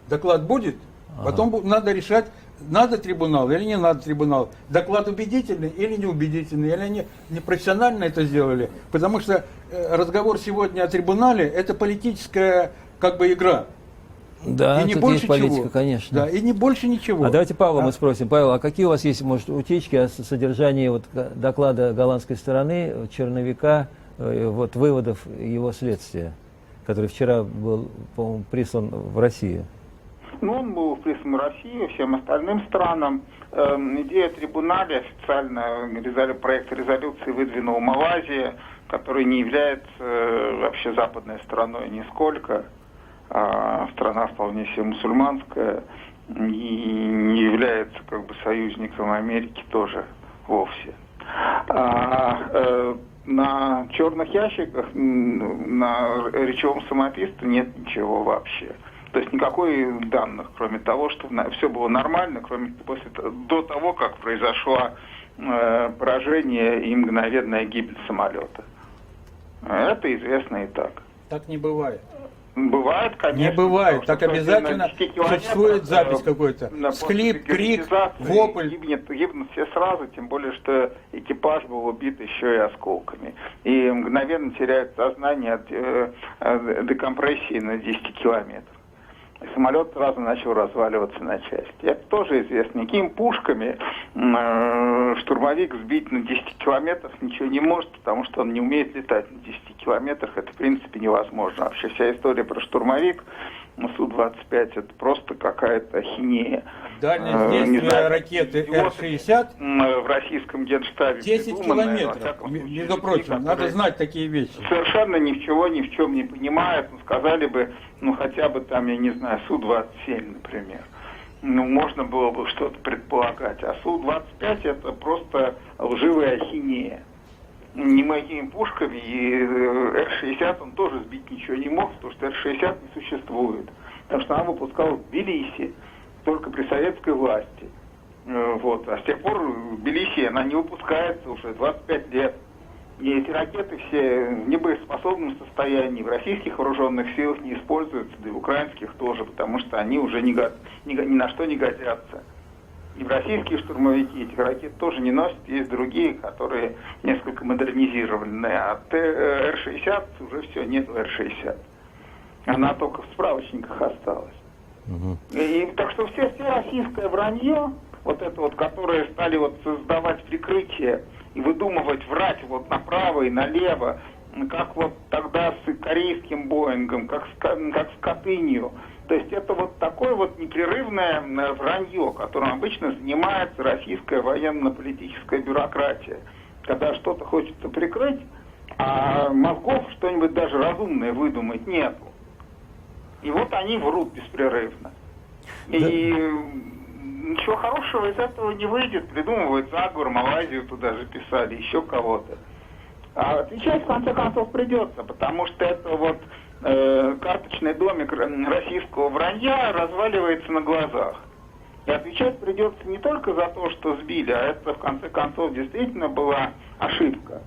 [SPEAKER 3] Доклад будет, потом надо решать, надо трибунал или не надо трибунал. Доклад убедительный или неубедительный, или они непрофессионально это сделали. Потому что разговор сегодня о трибунале – это политическая как бы игра.
[SPEAKER 2] Да,
[SPEAKER 3] И не
[SPEAKER 2] тут
[SPEAKER 3] больше
[SPEAKER 2] есть политика,
[SPEAKER 3] чего.
[SPEAKER 2] конечно.
[SPEAKER 3] Да, и не больше ничего.
[SPEAKER 2] А давайте Павла
[SPEAKER 3] Да.
[SPEAKER 2] мы спросим. Павел, а какие у вас есть, может, утечки о содержании вот доклада голландской стороны, черновика, вот выводов его следствия, который вчера был, по-моему, прислан в Россию?
[SPEAKER 5] Ну, он был прислан в Россию, всем остальным странам. Идея трибунале официально проект резолюции выдвинула Малайзия, которая не является вообще западной страной нисколько, а страна вполне себе мусульманская и не является как бы союзником Америки тоже вовсе. На черных ящиках, на речевом самописце нет ничего вообще. То есть никакой данных, кроме того, что все было нормально, до того, как произошло поражение и мгновенная гибель самолета. Это известно и так.
[SPEAKER 3] Так не бывает.
[SPEAKER 5] Бывает, конечно.
[SPEAKER 3] Не бывает.
[SPEAKER 5] потому
[SPEAKER 3] Так
[SPEAKER 5] что
[SPEAKER 3] обязательно
[SPEAKER 5] на 10 километрах,
[SPEAKER 3] существует запись какой-то.
[SPEAKER 5] после
[SPEAKER 3] Всхлип, крик,
[SPEAKER 5] герметизации
[SPEAKER 3] вопль.
[SPEAKER 5] Гибнут все сразу, тем более, что экипаж был убит еще и осколками. И мгновенно теряет сознание от декомпрессии на 10 километров. И самолет сразу начал разваливаться на части. Это тоже известно. Никакими пушками штурмовик сбить на 10 километров ничего не может, потому что он не умеет летать на 10 километрах. Это, в принципе, невозможно. Вообще вся история про штурмовик Су-25 это просто какая-то ахинея.
[SPEAKER 3] Дальность действия ракеты Р-60
[SPEAKER 5] в российском генштабе
[SPEAKER 3] 10
[SPEAKER 5] придуманная, во
[SPEAKER 3] километров.
[SPEAKER 5] всяком случае,
[SPEAKER 3] Между
[SPEAKER 5] люди,
[SPEAKER 3] прочим, надо
[SPEAKER 5] которые
[SPEAKER 3] знать такие вещи.
[SPEAKER 5] совершенно ни в чем не понимают, сказали бы, хотя бы там, я не знаю, Су-27, например. Можно было бы что-то предполагать. А Су-25 это просто лживая ахинея. Немакими пушками и Р-60 он тоже сбить ничего не мог, потому что Р-60 не существует. Потому что она выпускала в Тбилиси только при советской власти. Вот. А с тех пор в Тбилиси она не выпускается уже 25 лет. И эти ракеты все в небоеспособном состоянии, в российских вооруженных силах не используются, да и в украинских тоже, потому что они уже ни на что не годятся. И в российские штурмовики этих ракет тоже не носят, есть другие, которые несколько модернизированные. А Р-60 уже все, нет Р-60. Она только в справочниках осталась. И так что все российское вранье, вот это вот, которое стали вот создавать прикрытие и выдумывать, врать вот направо и налево, как вот тогда с корейским Боингом, как с Катынью. То есть это вот такое вот непрерывное вранье, которым обычно занимается российская военно-политическая бюрократия. Когда что-то хочется прикрыть, а мозгов что-нибудь даже разумное выдумать нету. И вот они врут беспрерывно. И ничего хорошего из этого не выйдет. Придумывают заговор, Малайзию туда же писали, еще кого-то. А отвечать в конце концов придется, потому что это вот карточный домик российского вранья разваливается на глазах. И отвечать придется не только за то, что сбили, а это в конце концов действительно была ошибка.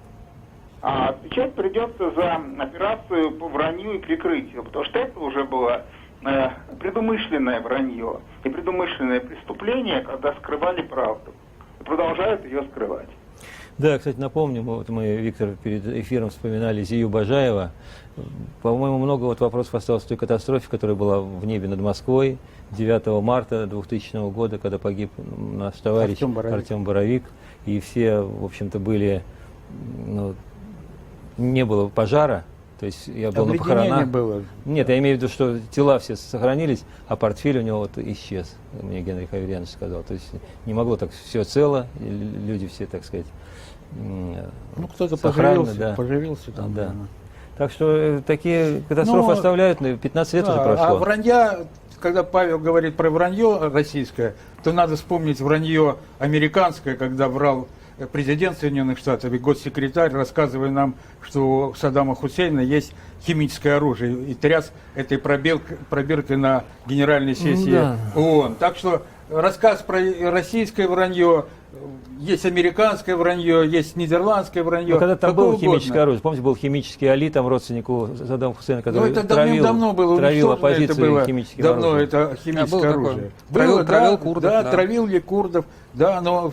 [SPEAKER 5] А отвечать придется за операцию по вранью и прикрытию, потому что это уже было предумышленное вранье и предумышленное преступление, когда скрывали правду. И продолжают ее скрывать.
[SPEAKER 2] Да, кстати, напомню, мы, Виктор, перед эфиром вспоминали Зию Бажаева. По-моему, много вопросов осталось в той катастрофе, которая была в небе над Москвой 9 марта 2000 года, когда погиб наш товарищ Артем Боровик. И все, в общем-то, были... не было пожара, то есть я был на похоронах.
[SPEAKER 3] Было.
[SPEAKER 2] Нет, я имею в виду, что тела все сохранились, а портфель у него вот исчез, мне Генрих Аверьянович сказал. То есть не могло так все цело, люди все, так сказать,
[SPEAKER 3] кто-то поживился там.
[SPEAKER 2] Да. Так что такие катастрофы оставляют, 15 лет уже прошло.
[SPEAKER 3] А вранья, когда Павел говорит про вранье российское, то надо вспомнить вранье американское, когда врал президент Соединенных Штатов и госсекретарь, рассказывая нам, что у Саддама Хусейна есть химическое оружие, и тряс этой пробиркой на генеральной сессии ООН. Так что рассказ про российское вранье, есть американское вранье, есть нидерландское вранье.
[SPEAKER 2] Но когда там было химическое оружие, помните, был химический Али, там родственнику Саддама Хусейна, который
[SPEAKER 3] давно было
[SPEAKER 2] травил оппозицию химическим оружием.
[SPEAKER 3] Давно это химическое оружие.
[SPEAKER 4] Травил курдов.
[SPEAKER 3] Да, травил ли курдов, да, но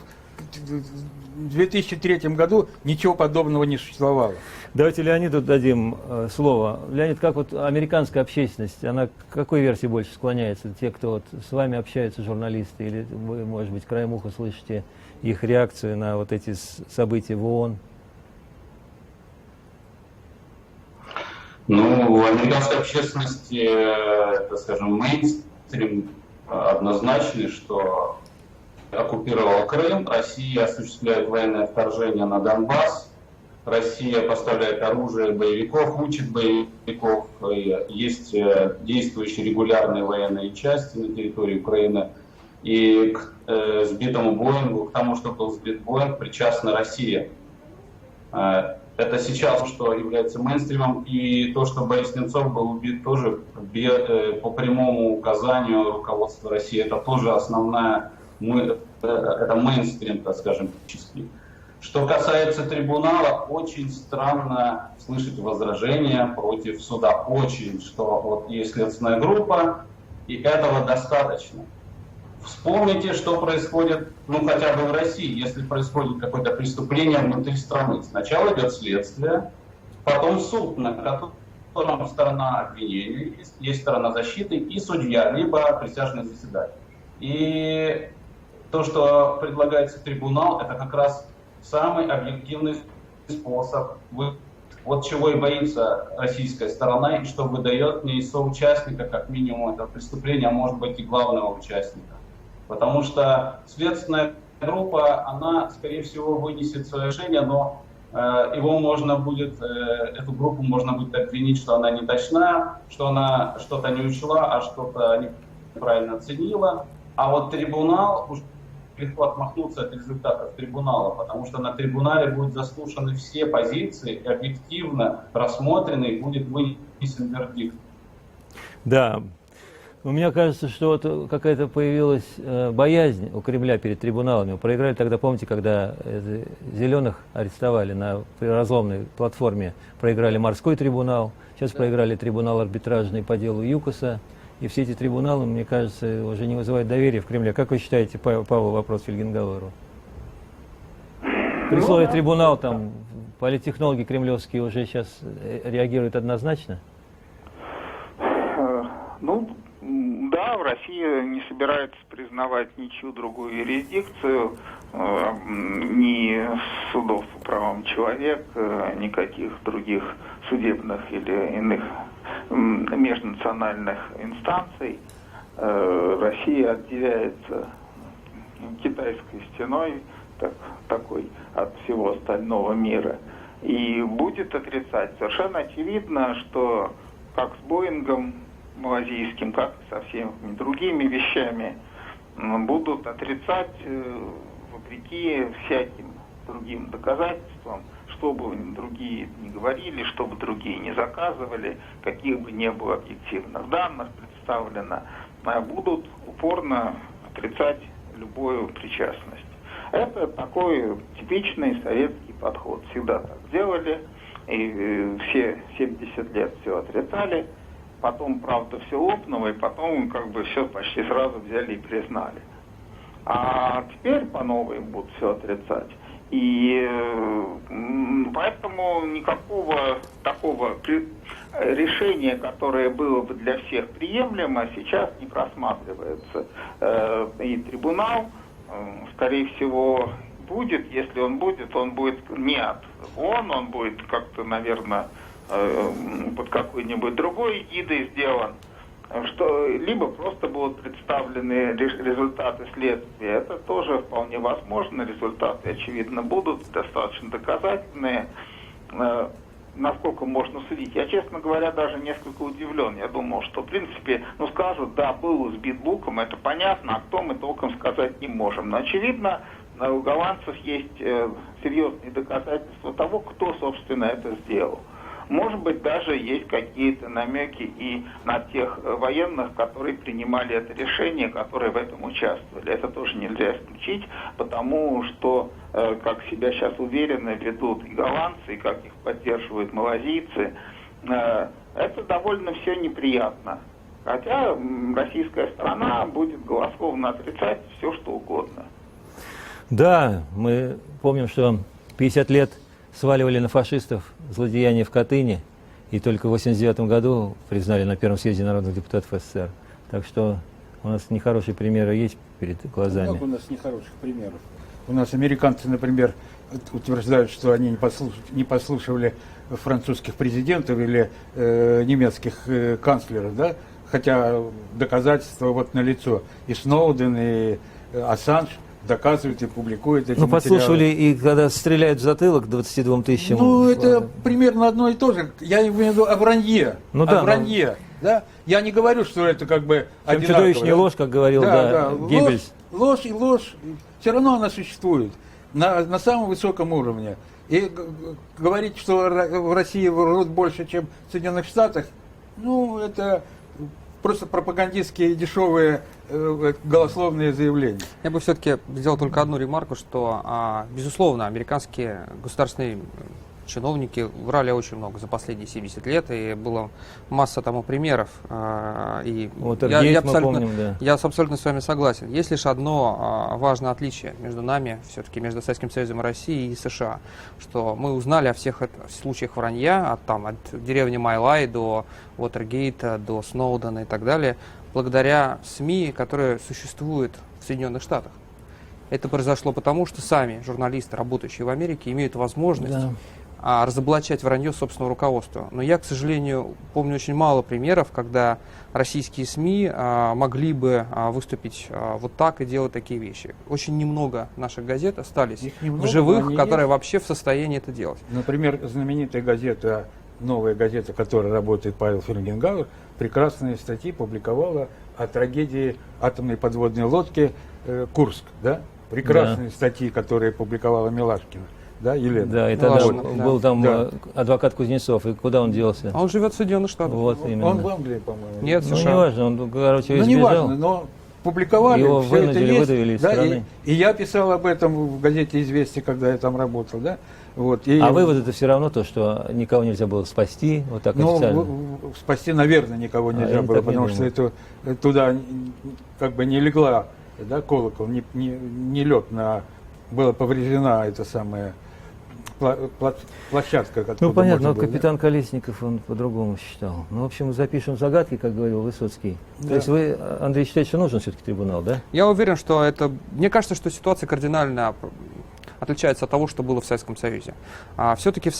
[SPEAKER 3] в 2003 году ничего подобного не существовало.
[SPEAKER 2] Давайте Леониду дадим слово. Леонид, как вот американская общественность, она к какой версии больше склоняется? Те, кто вот с вами общаются, журналисты, или вы, может быть, краем уха слышите их реакцию на вот эти события в ООН?
[SPEAKER 6] В американской общественности, так скажем, мейнстрим однозначный, что оккупировал Крым, Россия осуществляет военное вторжение на Донбасс, Россия поставляет оружие боевиков, учит боевиков, есть действующие регулярные военные части на территории Украины. И к сбитому Боингу, к тому, что был сбит Боинг, причастна Россия. Это сейчас, что является мейнстримом, и то, что Борис Немцов был убит тоже по прямому указанию руководства России, это тоже основная, это мейнстрим, так скажем, физический. Что касается трибунала, очень странно слышать возражения против суда. Очень, что вот есть следственная группа, и этого достаточно. Вспомните, что происходит, хотя бы в России, если происходит какое-то преступление внутри страны. Сначала идет следствие, потом суд, на котором сторона обвинения есть сторона защиты и судья, либо присяжный заседатель. И то, что предлагается трибунал, это как раз самый объективный способ, вот чего и боится российская сторона, и что выдает не соучастника, как минимум, этого преступления, а может быть и главного участника. Потому что следственная группа, она, скорее всего, вынесет свое решение, но его можно будет, эту группу можно будет обвинить, что она не точна, что она что-то не учла, а что-то неправильно оценила. А вот трибунал, уже легко отмахнуться от результатов трибунала, потому что на трибунале будут заслушаны все позиции, и объективно рассмотрены, и будет вынесен вердикт.
[SPEAKER 2] Да. Мне кажется, что вот какая-то появилась боязнь у Кремля перед трибуналами. Проиграли тогда, помните, когда зеленых арестовали на разломной платформе, проиграли морской трибунал, сейчас проиграли трибунал арбитражный по делу ЮКОСа. И все эти трибуналы, мне кажется, уже не вызывают доверия в Кремле. Как вы считаете, Павел, вопрос Фельгенгаузеру? При слове трибунал, там, политтехнологи кремлевские уже сейчас реагируют однозначно?
[SPEAKER 5] Да, Россия не собирается признавать ничью другую юрисдикцию, ни судов по правам человека, никаких других судебных или иных межнациональных инстанций. Россия отделяется китайской стеной такой от всего остального мира и будет отрицать. Совершенно очевидно, что как с Боингом малазийским, как и со всеми другими вещами будут отрицать вопреки всяким другим доказательствам, что бы другие не говорили, что бы другие не заказывали, каких бы не было объективных данных представлено, будут упорно отрицать любую причастность. Это такой типичный советский подход. Всегда так делали, и все 70 лет все отрицали. Потом, правда, все лопнуло, и потом как бы все почти сразу взяли и признали. А теперь по новой будут все отрицать. И поэтому никакого такого решения, которое было бы для всех приемлемо, сейчас не просматривается. И трибунал, скорее всего, будет, если он будет не от ООН, он будет как-то, наверное, под какой-нибудь другой эгидой сделан, что либо просто будут представлены результаты следствия. Это тоже вполне возможно. Результаты, очевидно, будут достаточно доказательные. Насколько можно судить? Я, честно говоря, даже несколько удивлен. Я думал, что, в принципе, скажут, да, был сбит луком, это понятно, а кто мы толком сказать не можем. Но, очевидно, у голландцев есть серьезные доказательства того, кто, собственно, это сделал. Может быть, даже есть какие-то намеки и на тех военных, которые принимали это решение, которые в этом участвовали. Это тоже нельзя исключить, потому что, как себя сейчас уверенно ведут и голландцы, и как их поддерживают малазийцы, это довольно все неприятно. Хотя российская сторона будет голословно отрицать все, что угодно.
[SPEAKER 2] Да, мы помним, что 50 лет сваливали на фашистов злодеяния в Катыни, и только в 1989 году признали на Первом съезде народных депутатов СССР. Так что у нас нехорошие примеры есть перед глазами.
[SPEAKER 3] Много у нас нехороших примеров. У нас американцы, например, утверждают, что они не послушали французских президентов или немецких канцлеров, да? Хотя доказательства вот налицо. И Сноуден, и Ассанж доказывают и публикуют эти материалы.
[SPEAKER 2] Подслушивали, и когда стреляют в затылок 22 тысячам.
[SPEAKER 3] Это примерно одно и то же. Я имею в виду о вранье. Вранье. Да? Я не говорю, что это как бы одинаково.
[SPEAKER 2] Чудовищная ложь, как говорил Геббельс.
[SPEAKER 3] Ложь и ложь. Все равно она существует на самом высоком уровне. И говорить, что в России врут больше, чем в Соединенных Штатах, это просто пропагандистские дешевые голословные заявления.
[SPEAKER 4] Я бы все-таки сделал только одну ремарку, что, безусловно, американские государственные чиновники врали очень много за последние 70 лет, и было масса тому примеров. И я абсолютно с вами согласен. Есть лишь одно важное отличие между нами, все-таки между Советским Союзом и Россией и США, что мы узнали о всех случаях вранья, от деревни Майлай до Уотергейта, до Сноудена и так далее, благодаря СМИ, которые существуют в Соединенных Штатах. Это произошло потому, что сами журналисты, работающие в Америке, имеют возможность разоблачать вранье собственного руководства. Но я, к сожалению, помню очень мало примеров, когда российские СМИ могли бы выступить вот так и делать такие вещи. Очень немного наших газет остались в живых, которые вообще в состоянии это делать.
[SPEAKER 3] Например, знаменитая газета, новая газета, которой работает Павел Фельгенгауэр, прекрасные статьи публиковала о трагедии атомной подводной лодки «Курск». Да? Прекрасные статьи, которые публиковала Милашкина. Да, Елена?
[SPEAKER 2] Да, и тогда был там адвокат Кузнецов, и куда он делся?
[SPEAKER 4] Он живет в Соединенных Штатах.
[SPEAKER 2] Вот именно.
[SPEAKER 3] Он в Англии, по-моему.
[SPEAKER 4] Нет, в США.
[SPEAKER 2] Не важно, он, избежал.
[SPEAKER 3] Не важно, но публиковали,
[SPEAKER 2] его
[SPEAKER 3] все это есть.
[SPEAKER 2] Выдавили из страны.
[SPEAKER 3] И я писал об этом в газете «Известия», когда я там работал, да?
[SPEAKER 2] Вот, а вывод это все равно то, что никого нельзя было спасти, вот так официально.
[SPEAKER 3] Спасти, наверное, никого нельзя было, потому что это туда как бы не легла, да, колокол, не лег на, была повреждена эта самая площадка.
[SPEAKER 2] Ну, понятно, но капитан Колесников, он по-другому считал. Ну, в общем, запишем загадки, как говорил Высоцкий.
[SPEAKER 3] Да.
[SPEAKER 2] То есть вы, Андрей, считаете, что нужен все-таки трибунал, да?
[SPEAKER 4] Я уверен, что это... Мне кажется, что ситуация кардинально отличается от того, что было в Советском Союзе. Все-таки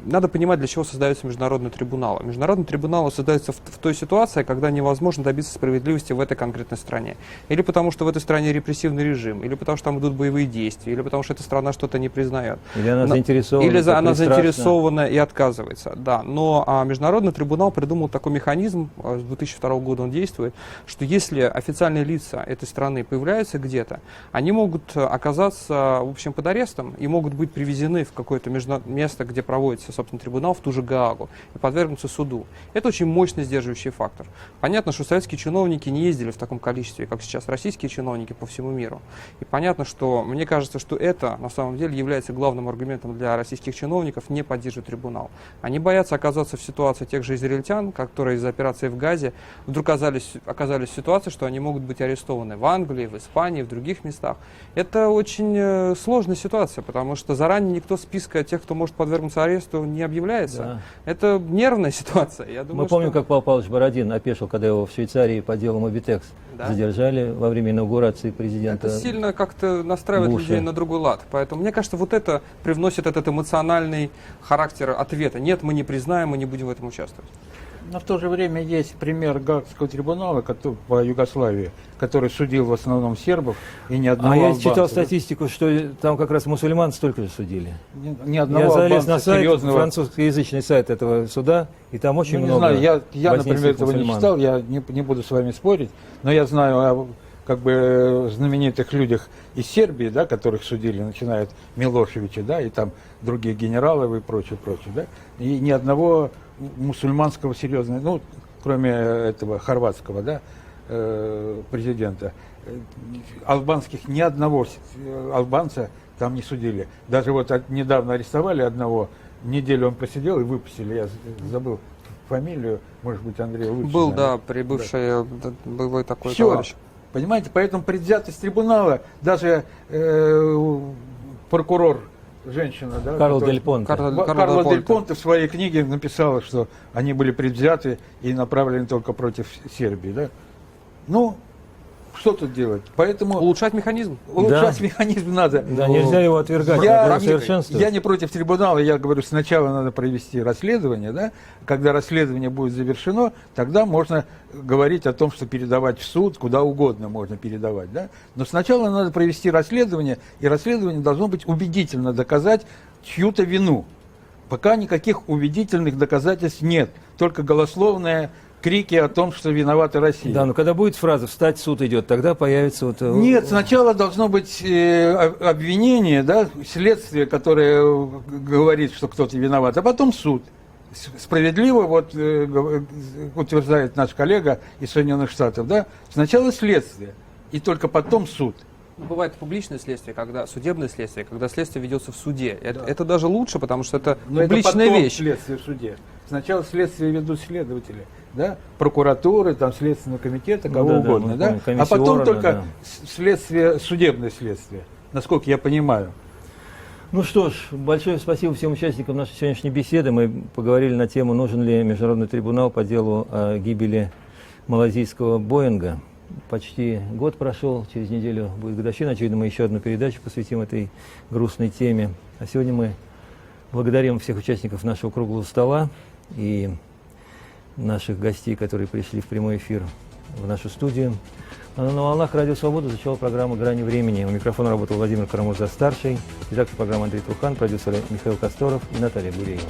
[SPEAKER 4] надо понимать, для чего создаются международные трибуналы. Международные трибуналы создаются в той ситуации, когда невозможно добиться справедливости в этой конкретной стране. Или потому, что в этой стране репрессивный режим, или потому, что там идут боевые действия, или потому, что эта страна что-то не признает.
[SPEAKER 2] Или она заинтересована.
[SPEAKER 4] Или она заинтересована и отказывается. Да. Но Международный трибунал придумал такой механизм, с 2002 года он действует, что если официальные лица этой страны появляются где-то, они могут оказаться, в общем, под арестом и могут быть привезены в какое-то место, где проводится, собственно, трибунал, в ту же Гаагу, и подвергнуться суду. Это очень мощный сдерживающий фактор. Понятно, что советские чиновники не ездили в таком количестве, как сейчас российские чиновники по всему миру. И понятно, что мне кажется, что это на самом деле является главным аргументом для российских чиновников не поддерживать трибунал. Они боятся оказаться в ситуации тех же израильтян, которые из-за операции в Газе вдруг оказались в ситуации, что они могут быть арестованы в Англии, в Испании, в других местах. Это очень сложная ситуация, потому что заранее никто списка тех, кто может подвергнуться аресту, не объявляется. Да. Это нервная ситуация. Я думаю,
[SPEAKER 2] мы помним, как Павел Павлович Бородин опешил, когда его в Швейцарии по делу Мобитекс задержали во время инаугурации президента.
[SPEAKER 4] Это сильно как-то настраивает
[SPEAKER 2] Буша.
[SPEAKER 4] людей на другой лад. Поэтому, мне кажется, вот это привносит этот эмоциональный характер ответа. Нет, мы не признаем, мы не будем в этом участвовать.
[SPEAKER 3] Но в то же время есть пример Гаагского трибунала по Югославии, который судил в основном сербов и ни одного
[SPEAKER 2] я
[SPEAKER 3] албанца.
[SPEAKER 2] читал статистику, что там как раз мусульман столько же судили.
[SPEAKER 3] Ни одного
[SPEAKER 2] я залез на сайт,
[SPEAKER 3] серьезного...
[SPEAKER 2] французскоязычный сайт этого суда, и там очень много.
[SPEAKER 3] Не знаю, я например, этого
[SPEAKER 2] мусульман.
[SPEAKER 3] не читал, я не буду с вами спорить, но я знаю о как бы знаменитых людях из Сербии, да, которых судили, начиная от Милошевича, да, и там других генералов и прочее, да, и ни одного мусульманского серьезного, ну, кроме этого хорватского, да, президента, албанских, ни одного албанца там не судили. Даже вот недавно арестовали одного, неделю он просидел и выпустили, я забыл фамилию, может быть, Андрей лучше.
[SPEAKER 4] Был,
[SPEAKER 3] наверное.
[SPEAKER 4] да, прибывший боевой такой
[SPEAKER 3] Всё.
[SPEAKER 4] товарищ.
[SPEAKER 3] Понимаете, поэтому предвзятость трибунала, даже прокурор, женщина, да,
[SPEAKER 2] Карла Дель Понте.
[SPEAKER 3] Карла Дель Понте в своей книге написала, что они были предвзяты и направлены только против Сербии. Да? Ну, что тут делать? Поэтому
[SPEAKER 4] Улучшать механизм.
[SPEAKER 3] улучшать механизм надо.
[SPEAKER 2] Да, нельзя его отвергать,
[SPEAKER 3] Я не против трибунала, я говорю, сначала надо провести расследование, да? Когда расследование будет завершено, тогда можно говорить о том, что передавать в суд, куда угодно можно передавать, да? Но сначала надо провести расследование, и расследование должно быть убедительно доказать чью-то вину. Пока никаких убедительных доказательств нет, только голословное крики о том, что виновата Россия.
[SPEAKER 2] Да, но когда будет фраза «встать, суд идет», тогда появится вот...
[SPEAKER 3] Нет, сначала должно быть обвинение, да, следствие, которое говорит, что кто-то виноват, а потом суд. Справедливо, вот утверждает наш коллега из Соединенных Штатов, да, сначала следствие, и только потом суд.
[SPEAKER 4] Бывает публичное следствие, когда судебное следствие, когда следствие ведется в суде. Это даже лучше, потому что это публичная вещь.
[SPEAKER 3] Следствие в суде. Сначала следствие ведут следователи, да, прокуратуры, там, Следственного комитета, кого угодно, да, а потом только следствие, судебное следствие, насколько я понимаю.
[SPEAKER 2] Ну что ж, большое спасибо всем участникам нашей сегодняшней беседы. Мы поговорили на тему, нужен ли международный трибунал по делу о гибели малазийского Боинга. Почти год прошел, через неделю будет годовщина. Очевидно, мы еще одну передачу посвятим этой грустной теме. А сегодня мы благодарим всех участников нашего круглого стола и наших гостей, которые пришли в прямой эфир в нашу студию. А на волнах Радио Свобода звучала программа «Грани времени». У микрофона работал Владимир Карамурза-старший, редактор программы Андрей Трухан, продюсеры Михаил Косторов и Наталья Гуреева.